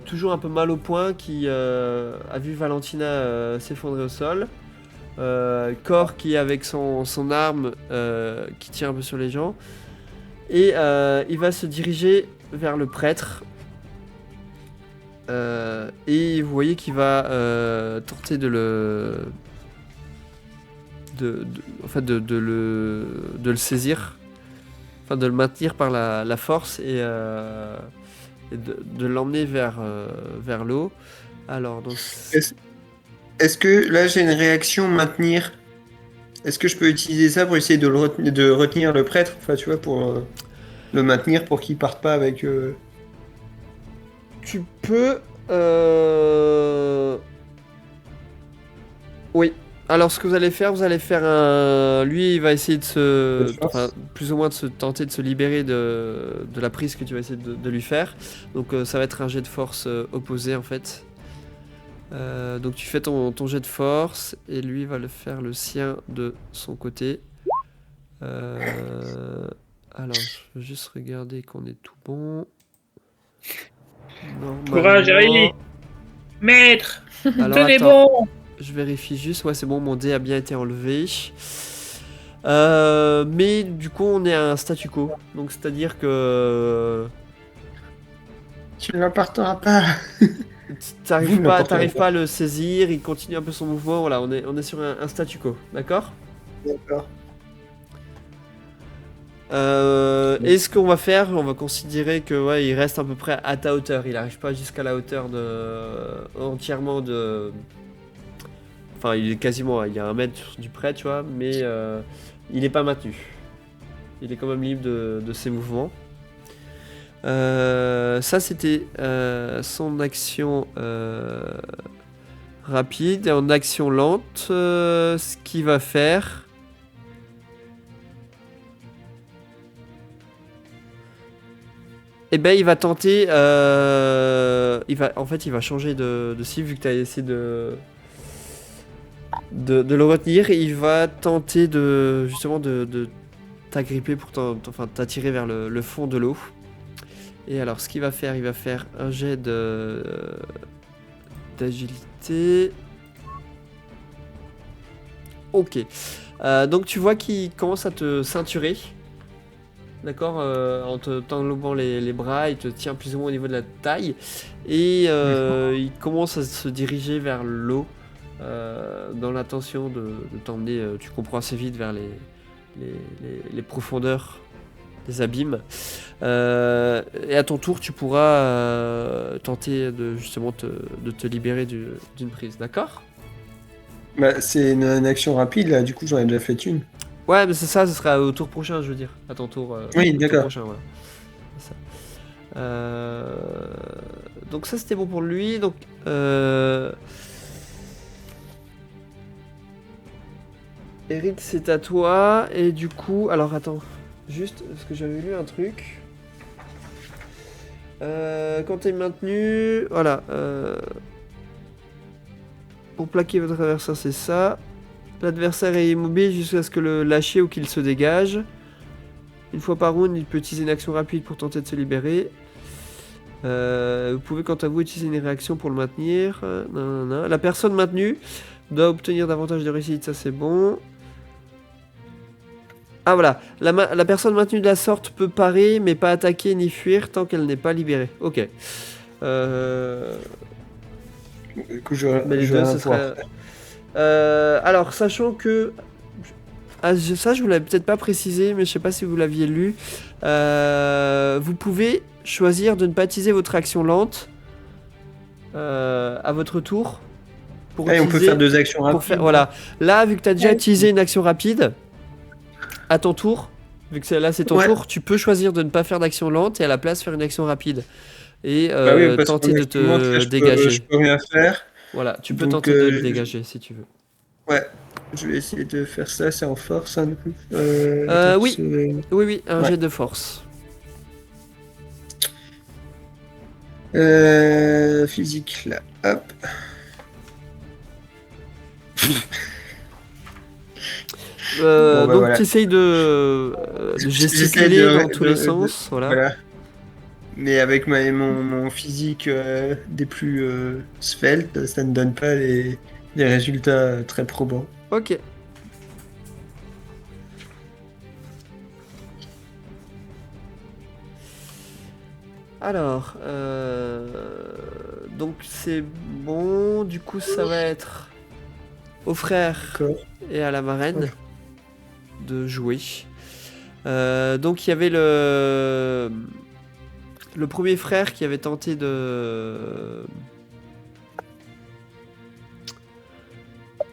toujours un peu mal au poing, qui a vu Valentina s'effondrer au sol. Cor qui est avec son arme, qui tire un peu sur les gens. Et il va se diriger vers le prêtre. Et vous voyez qu'il va tenter de le saisir, enfin de le maintenir par la force, et de l'emmener vers l'eau. Alors donc Est-ce que là j'ai une réaction maintenir? Est-ce que je peux utiliser ça pour essayer de retenir le prêtre? Enfin, tu vois, pour le maintenir pour qu'il parte pas avec. tu peux. Oui. Alors, ce que vous allez faire un. Lui, il va essayer plus ou moins de se tenter de se libérer de la prise que tu vas essayer de lui faire. Donc, ça va être un jet de force opposé en fait. Donc, tu fais ton jet de force et lui va le faire le sien de son côté. Alors, je veux juste regarder qu'on est tout bon. Courage, Eric. Maître. Alors, Tenez attends. bon. Je vérifie juste. Ouais, c'est bon, mon dé a bien été enlevé. Mais du coup, on est à un statu quo. Donc, c'est-à-dire que Tu ne l'emporteras pas. Vous t'arrives ne pas, l'emporterez t'arrives pas à le saisir, il continue un peu son mouvement. Voilà, on est sur un statu quo, d'accord? D'accord. Et ce qu'on va faire, on va considérer que ouais, il reste à peu près à ta hauteur. Il n'arrive pas jusqu'à la hauteur entièrement de. Enfin, il est quasiment, il y a 1 mètre du près, tu vois, mais il n'est pas maintenu. Il est quand même libre de ses mouvements. Ça, c'était son action rapide. Et en action lente, ce qu'il va faire. Eh ben, il va tenter. Il va changer de cible vu que tu as essayé de le retenir. Et il va tenter justement de t'agripper pour t'attirer vers le fond de l'eau. Et alors, ce qu'il va faire, il va faire un jet d'agilité. Ok. Donc, tu vois qu'il commence à te ceinturer. D'accord, en t'englobant les bras, il te tient plus ou moins au niveau de la taille. Et il commence à se diriger vers l'eau. Dans l'intention de t'emmener, tu comprends assez vite, vers les profondeurs des abîmes. Et à ton tour, tu pourras tenter justement de te libérer d'une prise, d'accord? Bah, c'est une action rapide, là. Du coup, j'en ai déjà fait une. Ouais, mais c'est ça, ce sera au tour prochain, je veux dire. À ton tour. Oui, au tour d'accord. prochain, voilà. C'est ça. Donc ça, c'était bon pour lui. Donc, Eric, c'est à toi. Et du coup, alors attends, juste parce que j'avais lu un truc. Quand t'es maintenu, voilà. Pour plaquer votre adversaire, c'est ça. L'adversaire est immobile jusqu'à ce que le lâcher ou qu'il se dégage. Une fois par round, il peut utiliser une action rapide pour tenter de se libérer. Vous pouvez quant à vous utiliser une réaction pour le maintenir. Nanana. La personne maintenue doit obtenir davantage de réussite, ça c'est bon. Ah voilà, la personne maintenue de la sorte peut parer mais pas attaquer ni fuir tant qu'elle n'est pas libérée. Ok. Du coup, Mais les deux, ce serait... alors, sachant que... ça, je vous l'avais peut-être pas précisé, mais je sais pas si vous l'aviez lu. Vous pouvez choisir de ne pas utiliser votre action lente à votre tour. Pour on peut faire 2 actions rapides. Voilà. Là, vu que tu as déjà utilisé une action rapide, à ton tour, vu que là c'est ton tour, tu peux choisir de ne pas faire d'action lente et à la place faire une action rapide. Et tenter de te dégager. Je peux rien faire. Voilà, tu peux Donc, tenter de le dégager si tu veux. Ouais, je vais essayer de faire ça, c'est en force, hein, du coup. Oui. Oui, un jet de force. Physique, là, hop. Donc voilà. tu essayes de gesticuler dans tous les sens, voilà. Mais avec mon physique des plus sveltes, ça ne donne pas des résultats très probants. Ok. Alors, donc c'est bon, du coup ça va être au frère et à la marraine de jouer. Donc il y avait le premier frère qui avait tenté de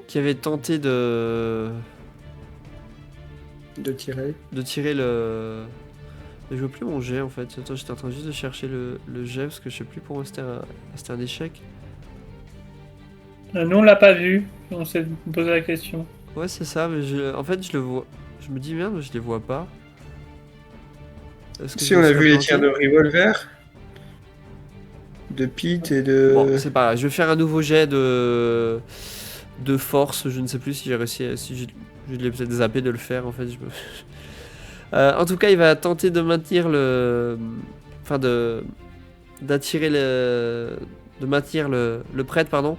tirer le... Je vois plus mon jet en fait. Attends, j'étais en train juste de chercher le jet parce que je sais plus pour moi c'était un échec. Nous on l'a pas vu, on s'est posé la question. Ouais c'est ça, mais en fait je le vois. Je me dis merde, je les vois pas. Si on a vu les tirs de revolver, de Pete et de... Bon, c'est pas grave, je vais faire un nouveau jet de force, je ne sais plus si j'ai réussi si je l'ai peut-être zappé de le faire en fait. En tout cas, il va tenter de maintenir d'attirer de maintenir le prêtre, pardon,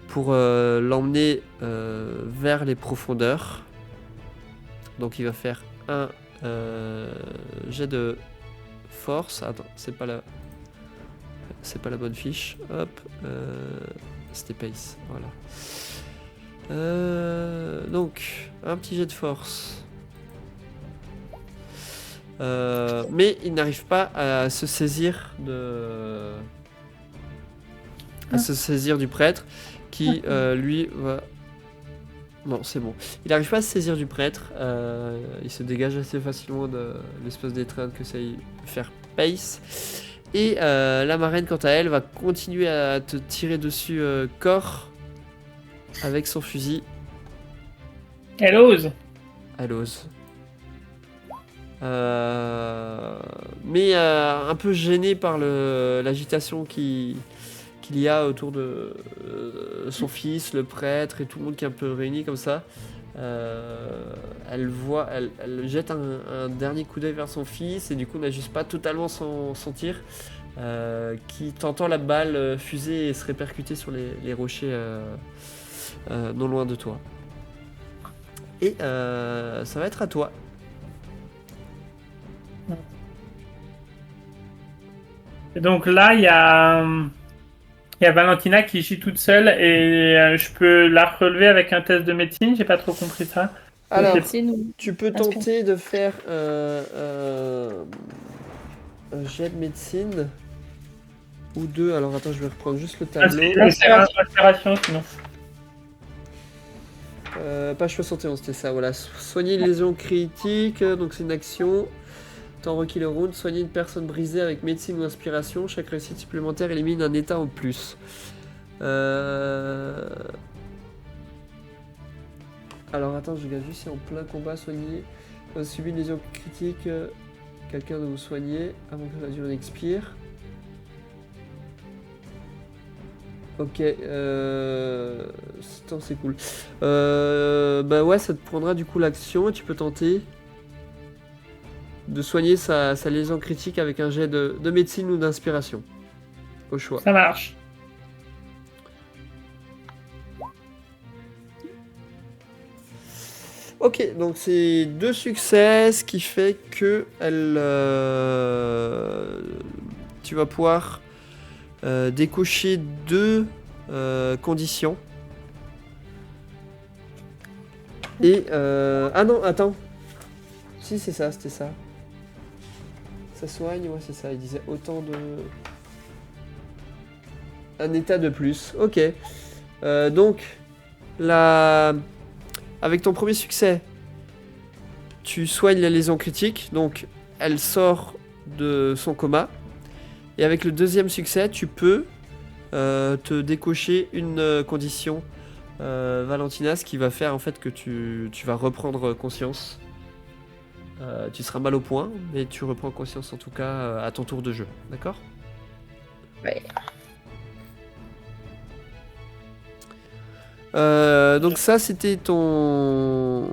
pour l'emmener vers les profondeurs Donc il va faire un jet de force. Attends, c'est pas la bonne fiche. Hop, c'était pace. Voilà. Donc un petit jet de force. Mais il n'arrive pas à se saisir du prêtre qui lui va. Non, c'est bon. Il n'arrive pas à se saisir du prêtre. Il se dégage assez facilement de l'espèce d'étreinte que ça y faire pace. Et la marraine, quant à elle, va continuer à te tirer dessus corps avec son fusil. Elle ose. Elle ose. Mais un peu gênée par l'agitation qu'il y a autour de son fils, le prêtre et tout le monde qui est un peu réuni comme ça. Elle jette un dernier coup d'œil vers son fils et du coup n'ajuste pas totalement son tir, qui t'entend la balle fuser et se répercuter sur les rochers non loin de toi. Et ça va être à toi. Et donc là, il y a Valentina qui gît toute seule et je peux la relever avec un test de médecine. J'ai pas trop compris ça. Alors, Sinon, tu peux tenter de faire un jet de médecine ou deux. Alors attends, je vais reprendre juste le tableau. Inspiration, sinon. Page 71, c'était ça, voilà. Soigner une lésion critique, donc c'est une action. Temps requis le round. Soigner une personne brisée avec médecine ou inspiration. Chaque réussite supplémentaire élimine un état en plus. Alors attends, je regarde juste si en plein combat soigner. Subit une lésion critique. Quelqu'un doit vous soigner avant que la durée expire. Ok, c'est cool. Bah ouais, ça te prendra du coup l'action et tu peux tenter de soigner sa lésion critique avec un jet de médecine ou d'inspiration. Au choix. Ça marche. Ok, donc c'est 2 succès, ce qui fait que tu vas pouvoir décocher 2 conditions. Et ah non, attends. Si, c'est ça, c'était ça. Ça soigne, ouais, c'est ça. Il disait autant de. Un état de plus. Ok. Donc, avec ton premier succès, tu soignes la lésion critique. Donc, elle sort de son coma. Et avec le deuxième succès, tu peux te décocher une condition, Valentina, ce qui va faire en fait que tu vas reprendre conscience. Tu seras mal au point, mais tu reprends conscience en tout cas à ton tour de jeu, d'accord ? Ouais. Donc ça c'était ton...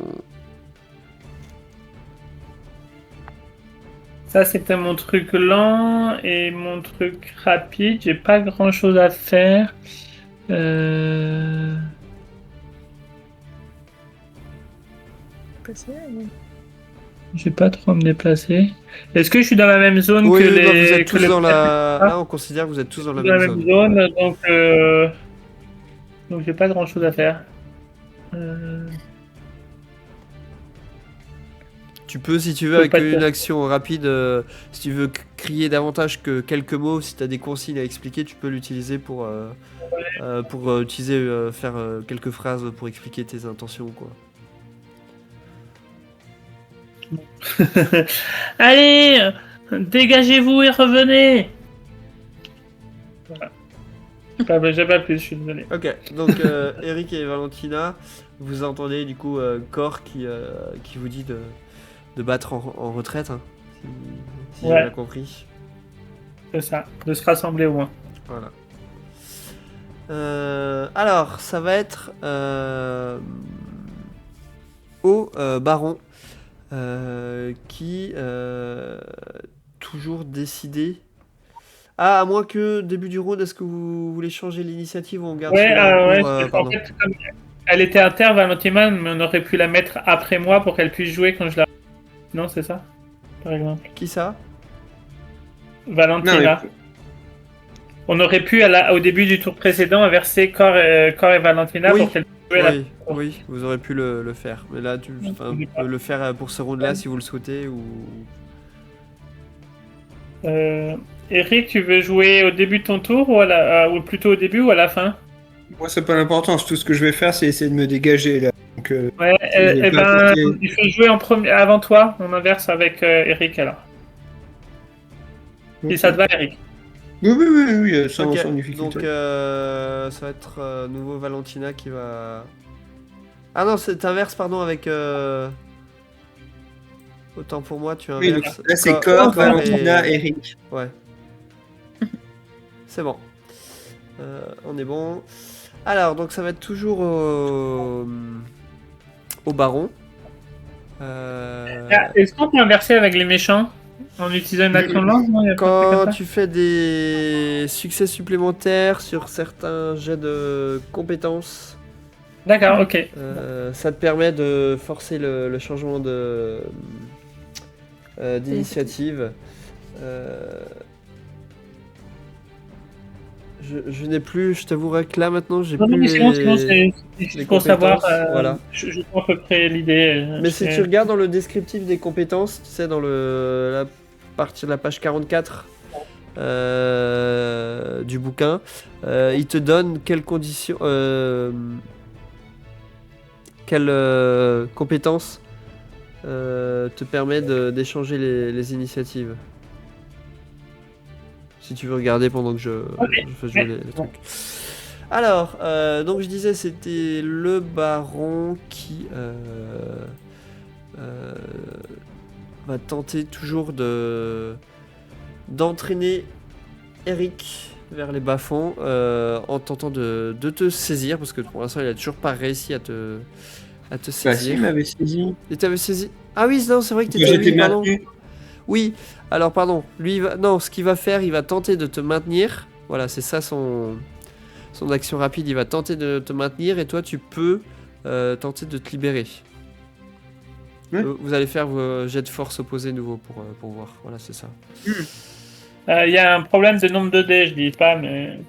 Ça, c'était mon truc lent et mon truc rapide. J'ai pas grand chose à faire. J'ai pas trop à me déplacer. Est-ce que je suis dans la même zone Oui, que non, les... vous êtes tous que dans les- Là on considère que vous êtes tous dans la dans même zone. donc j'ai pas grand chose à faire. Tu peux, si tu veux, Je peux avec pas te une faire. action rapide, si tu veux crier davantage que quelques mots, si tu as des consignes à expliquer, tu peux l'utiliser pour faire quelques phrases pour expliquer tes intentions, quoi. Allez, dégagez-vous et revenez. Voilà. J'ai pas plus, je suis désolé. Ok, donc Eric et Valentina, vous entendez du coup Cor qui vous dit de battre en retraite, hein, si j'ai Ouais. bien compris. C'est ça, de se rassembler au moins. Voilà. Alors, ça va être au baron qui toujours décidé. Ah, à moins que début du round, est-ce que vous voulez changer l'initiative ou on garde Ouais, celui-là en ouais, cours, en pardon. fait, Elle était à terre, Valentina, mais on aurait pu la mettre après moi pour qu'elle puisse jouer quand je la... Non, c'est ça, par exemple. Qui ça? Valentina. Non, On aurait pu, au début du tour précédent, inverser Cor et Valentina Oui. pour qu'elle puisse jouer Oui, vous aurez pu le faire. Mais là, le faire pour ce round-là si vous le souhaitez ou... Eric, tu veux jouer au début de ton tour ou plutôt au début ou à la fin? moi, c'est pas l'importance. Tout ce que je vais faire, c'est essayer de me dégager là. Donc, Ouais, je vais pas attaquer. il faut jouer en premier avant toi. On inverse avec Eric alors. Si ça te va, Eric. Oui, sans, Ok, sans difficulté. donc ça va être nouveau Valentina qui va... Ah non, c'est inverse, pardon, avec... Autant pour moi, tu Oui, donc inverses. là, c'est Cor, Valentina, et... Eric. Ouais. C'est bon. On est bon. Alors, donc ça va être toujours au baron. Est-ce qu'on peut inverser avec les méchants en utilisant une action lente? Non, il y a pas de truc Quand comme ça tu fais des succès supplémentaires sur certains jets de compétences, D'accord, ok. ça te permet de forcer le changement d'initiative. Je n'ai plus, je t'avouerai que là maintenant j'ai Non, plus mais sinon, les c'est pour savoir. voilà. Je vois à peu près l'idée. Mais si tu regardes dans le descriptif des compétences, tu sais, dans la partie de la page 44 du bouquin, il te donne quelles conditions, quelles compétences te permet d'échanger les initiatives. Si tu veux regarder pendant que je fais jouer les trucs. Alors, donc je disais, c'était le baron qui va tenter toujours d'entraîner Eric vers les bas-fonds en tentant de te saisir, parce que pour l'instant il a toujours pas réussi à te Bah si, saisir. il m'avait saisi. Et t'avais saisi. Ah oui, non, c'est vrai que t'étais J'étais lui, pardon. maintenu. Oui, alors pardon, lui non, ce qu'il va faire, il va tenter de te maintenir. Voilà, c'est ça son action rapide, il va tenter de te maintenir et toi tu peux tenter de te libérer. Ouais. Vous allez faire vos jets de force opposés nouveaux pour voir. Voilà, c'est ça. Il y a un problème de nombre de dés, je dis pas, mais.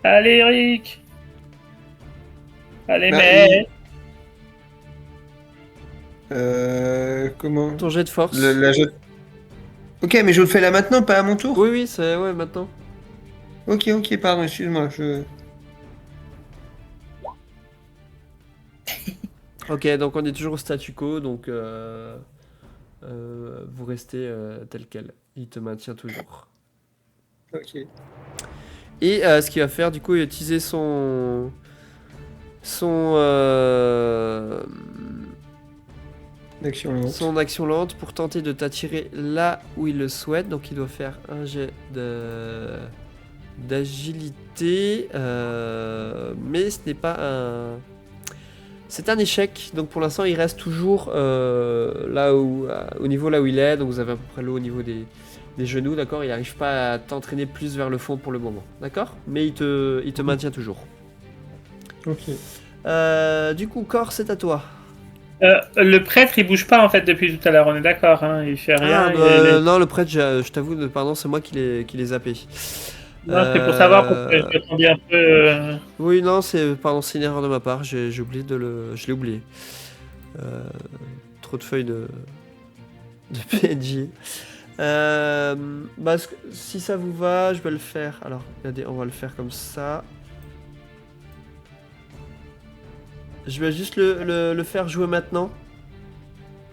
Allez, Eric. Allez, Bah, mais. Comment Ton jet de force. la jette. Ok, mais je le fais là maintenant, pas à mon tour. Oui, c'est ouais maintenant. Ok, pardon, excuse-moi. Ok, donc on est toujours au statu quo, donc vous restez tel quel. Il te maintient toujours. Ok. Et ce qu'il va faire, du coup, il va utiliser son action lente pour tenter de t'attirer là où il le souhaite. Donc il doit faire un jet d'agilité, mais ce n'est pas un... C'est un échec, donc pour l'instant il reste toujours là où, au niveau là où il est, donc vous avez à peu près l'eau au niveau des genoux, d'accord. Il n'arrive pas à t'entraîner plus vers le fond pour le moment, d'accord. Mais il te maintient toujours. Ok. Du coup, Cor, c'est à toi. Le prêtre, il bouge pas en fait depuis tout à l'heure, on est d'accord, hein, il fait rien. Non, le prêtre, je t'avoue, pardon, c'est moi qui l'ai zappé. Non, c'est pour savoir, parce que je m'attendais un peu. Oui, non, c'est une erreur de ma part, j'ai oublié je l'ai oublié. Trop de feuilles de PNJ. Si ça vous va, je vais le faire. Alors, regardez, on va le faire comme ça. Je vais juste le faire jouer maintenant.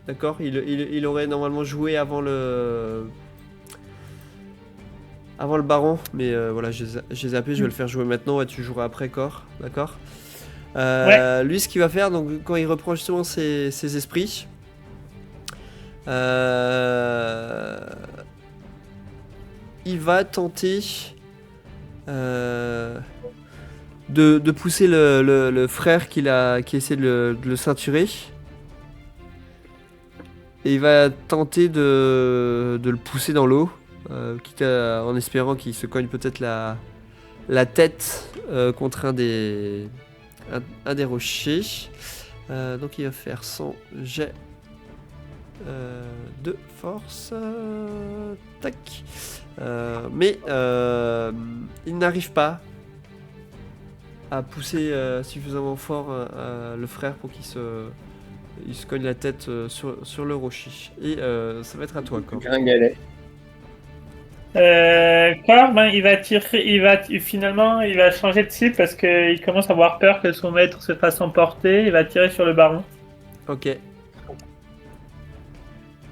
D'accord, il aurait normalement joué avant le baron, mais voilà, j'ai zappé, je vais le faire jouer maintenant et tu joueras après, Cor, d'accord. Ouais. Lui, ce qu'il va faire, donc quand il reprend justement ses esprits, il va tenter de pousser le frère qui essaie de le ceinturer. Et il va tenter de le pousser dans l'eau, en espérant qu'il se cogne peut-être la tête contre un des rochers. Donc il va faire son jet de force. Tac. Mais il n'arrive pas à pousser suffisamment fort le frère pour qu'il se cogne la tête sur le rocher. Et ça va être à toi, Cor. Gringalet. Cor, finalement, il va changer de cible parce qu'il commence à avoir peur que son maître se fasse emporter. Il va tirer sur le baron, Ok.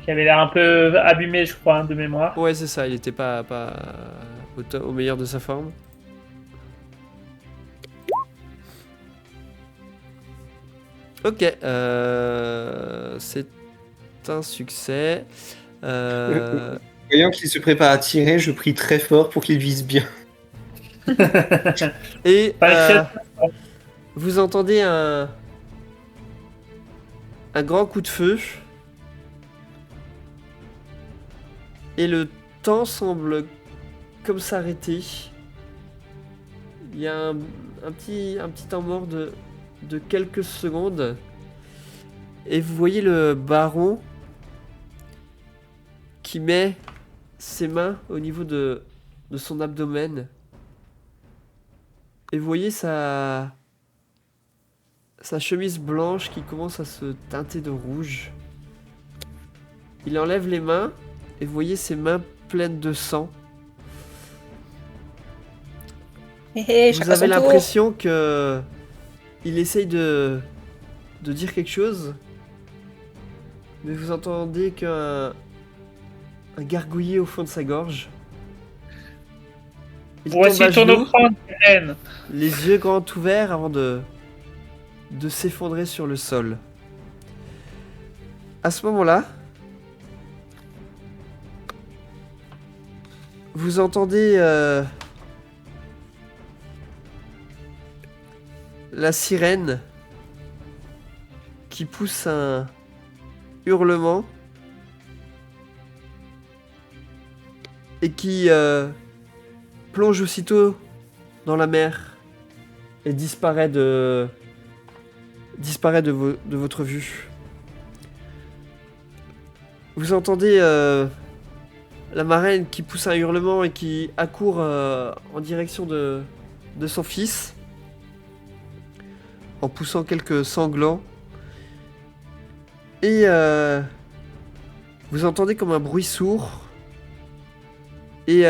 qui avait l'air un peu abîmé, je crois, de mémoire. Ouais, c'est ça, il était pas au meilleur de sa forme. Ok, c'est un succès. Voyant qu'il se prépare à tirer, je prie très fort pour qu'il vise bien. Et Pas vous entendez un grand coup de feu. Et le temps semble comme s'arrêter. Il y a un petit temps mort de quelques secondes. Et vous voyez le baron qui met ses mains au niveau de son abdomen. Et vous voyez sa chemise blanche qui commence à se teinter de rouge. Il enlève les mains et vous voyez ses mains pleines de sang. Vous avez l'impression que il essaye de dire quelque chose, mais vous entendez qu'un gargouillis au fond de sa gorge. Il Voici tombe à ton genoux, offrande, reine. les yeux grands ouverts avant de s'effondrer sur le sol. À ce moment-là, vous entendez la sirène qui pousse un hurlement et qui plonge aussitôt dans la mer et disparaît de votre vue. Vous entendez la marraine qui pousse un hurlement et qui accourt en direction de son fils en poussant quelques sanglants. Et vous entendez comme un bruit sourd et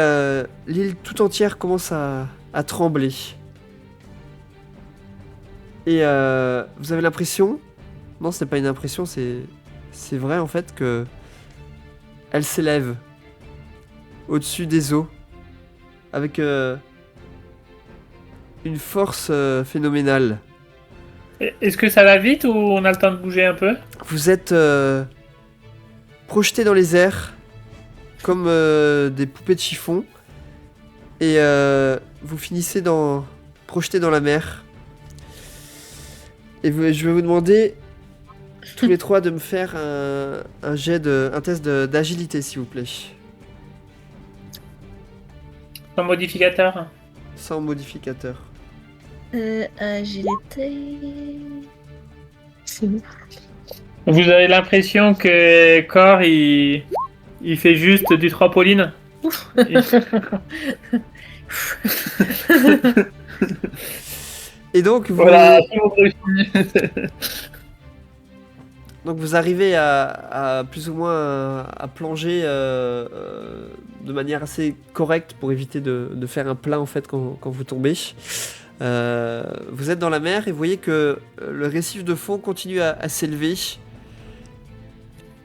l'île tout entière commence à trembler. Et vous avez l'impression, non, c'est pas une impression, c'est vrai en fait que elle s'élève au-dessus des eaux avec une force phénoménale. Est-ce que ça va vite ou on a le temps de bouger un peu? Vous êtes projetés dans les airs comme des poupées de chiffon et vous finissez projetés dans la mer. Et je vais vous demander tous les trois de me faire un test d'agilité, s'il vous plaît. Sans modificateur. Sans modificateur. Agilité. C'est bon. Vous avez l'impression que Cor, il fait juste du trampoline. Et donc Voilà. donc vous arrivez à plus ou moins à plonger de manière assez correcte pour éviter de faire un plat en fait quand vous tombez. Vous êtes dans la mer et vous voyez que le récif de fond continue à s'élever.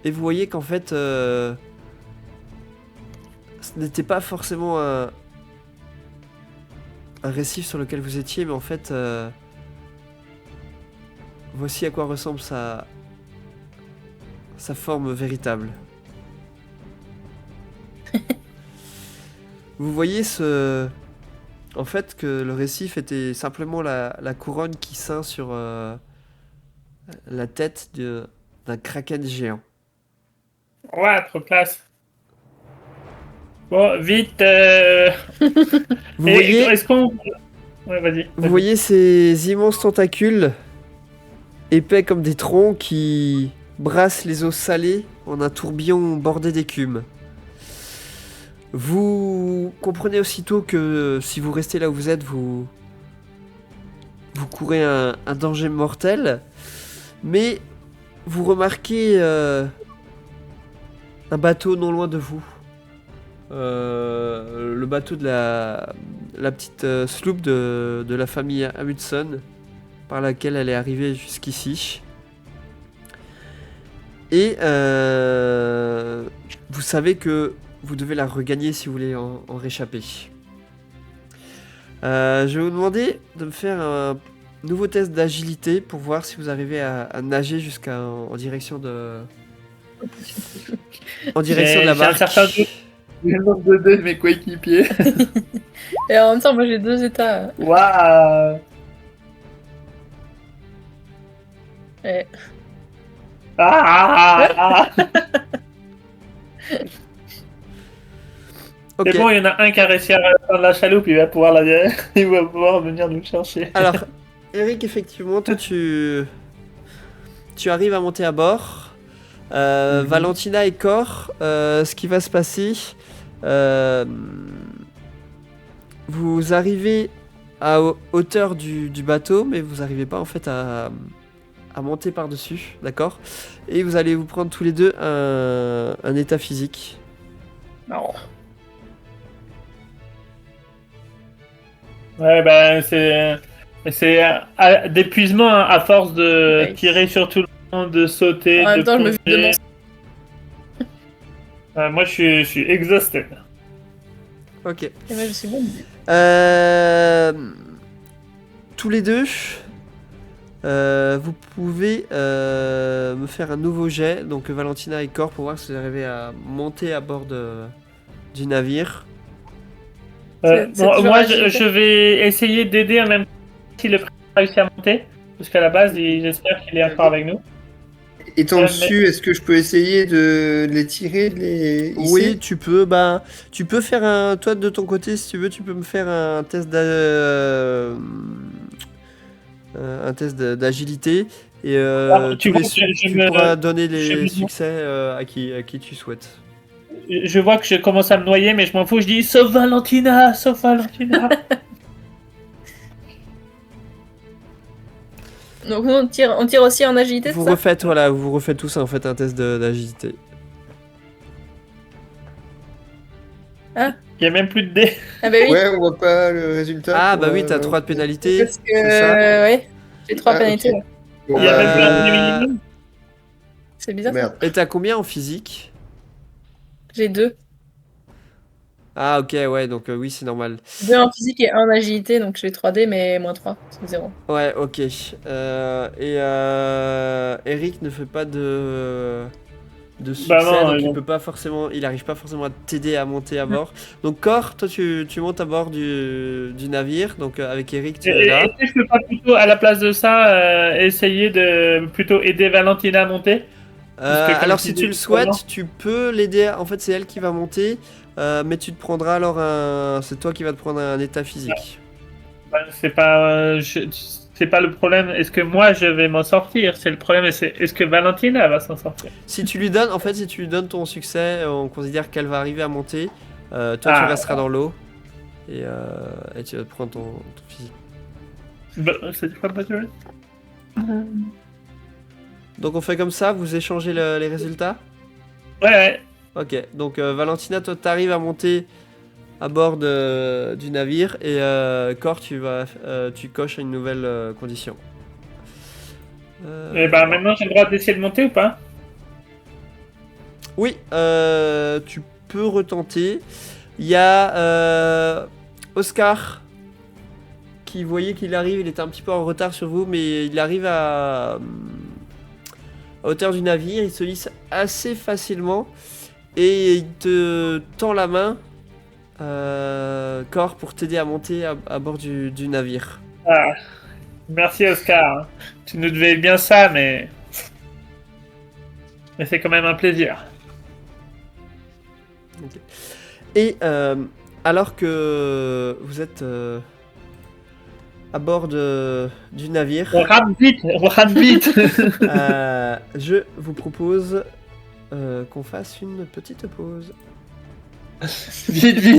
Et vous voyez qu'en fait, ce n'était pas forcément un récif sur lequel vous étiez, mais en fait, voici à quoi ressemble sa forme véritable. Vous voyez en fait que le récif était simplement la couronne qui ceint sur la tête d'un kraken géant. Ouais, trop classe. Bon, vite. Vous Et voyez, est-ce qu'on. Ouais, vas-y. vous voyez ces immenses tentacules épais comme des troncs qui brassent les eaux salées en un tourbillon bordé d'écume. Vous comprenez aussitôt que si vous restez là où vous êtes, vous courez un danger mortel, mais vous remarquez un bateau non loin de vous. Le bateau de la petite sloop de la famille Amundsen, par laquelle elle est arrivée jusqu'ici. Et vous savez que vous devez la regagner si vous voulez en réchapper. Je vais vous demander de me faire un nouveau test d'agilité pour voir si vous arrivez à nager en direction de la J'ai un barque. certain doute. Le nombre de dés de mes coéquipiers. Et en même temps, moi j'ai 2 états. Waouh. Ouais. Ah. Ok. C'est bon, il y en a un qui a réussi à prendre la chaloupe, il va pouvoir il va pouvoir venir nous chercher. Alors, Eric, effectivement, toi tu arrives à monter à bord. Valentina et Cor, ce qui va se passer, vous arrivez à hauteur du bateau, mais vous n'arrivez pas en fait à monter par-dessus, d'accord? Et vous allez vous prendre tous les deux un état physique. Non. Ouais, ben c'est d'épuisement hein, à force de Ouais. tirer sur tout le monde, de sauter, En même de temps, je me plonger. demande. Moi, je suis exhausté. Ok. Et moi je suis bonne. Tous les deux, vous pouvez me faire un nouveau jet, donc Valentina et Cor, pour voir si vous arrivez à monter à bord du navire. C'est toujours Moi, agile. je vais essayer d'aider en même temps si le prêtre a réussi à monter. Parce qu'à la base, j'espère qu'il est encore avec nous. Étant Ouais, mais- dessus, est-ce que je peux essayer de les tirer, de les hisser? Oui, tu peux. Bah, tu peux faire un. Toi, de ton côté, si tu veux, tu peux me faire un test d'agilité et Alors, tu tous les vois, tu pourras donner je les me- succès à qui tu souhaites. Je vois que je commence à me noyer, mais je m'en fous. Je dis sauve Valentina, sauve Valentina. Donc nous on tire aussi en agilité, Vous c'est ça? refaites tous en fait un test d'agilité. Il y a même plus de dés. Ah bah oui. Ouais, on voit pas le résultat. Ah pour, bah oui, t'as 3 de pénalité. Parce que c'est ça. ouais, j'ai 3 Ah, pénalités. ok. Ouais. Bon, Il y a même plus un dé Euh, minimum. C'est bizarre. Ça. merde. Et t'as combien en physique? J'ai 2. Ah ok, ouais, donc oui, c'est normal. 2 en physique et 1 en agilité, donc j'ai 3D mais moins 3, c'est 0. Ouais, ok. Eric ne fait pas de succès, Bah non, donc non. il arrive pas forcément à t'aider à monter à bord. Donc Cor, toi tu montes à bord du navire, donc avec Eric tu es là. Est-ce que je peux pas plutôt, à la place de ça, essayer de plutôt aider Valentina à monter? Parce que comme Alors je si disais tu le tout à l'heure- souhaites, tu peux l'aider. En fait, c'est elle qui va monter, mais tu te prendras alors c'est toi qui vas te prendre un état physique. Bah, c'est pas le problème. Est-ce que moi je vais m'en sortir? C'est le problème. Est-ce que Valentina va s'en sortir? Si tu lui donnes ton succès, on considère qu'elle va arriver à monter. Toi, tu Ah. resteras dans l'eau et tu vas te prendre ton physique. Bah, c'est quoi le jeu? Donc on fait comme ça, vous échangez les résultats. Ouais. Ok, donc Valentina, toi t'arrives à monter à bord du navire et Cor, tu coches une nouvelle condition. Et bah maintenant j'ai le droit d'essayer de monter ou pas? Oui, tu peux retenter. Il y a Oscar qui voyait qu'il arrive, il était un petit peu en retard sur vous, mais il arrive à hauteur du navire, il se hisse assez facilement et il te tend la main, Cor, pour t'aider à monter à bord du navire. Ah, merci Oscar. Tu nous devais bien ça, mais c'est quand même un plaisir. Ok. Et alors que vous êtes à bord du navire, On rate vite, je vous propose qu'on fasse une petite pause. Vite, vite.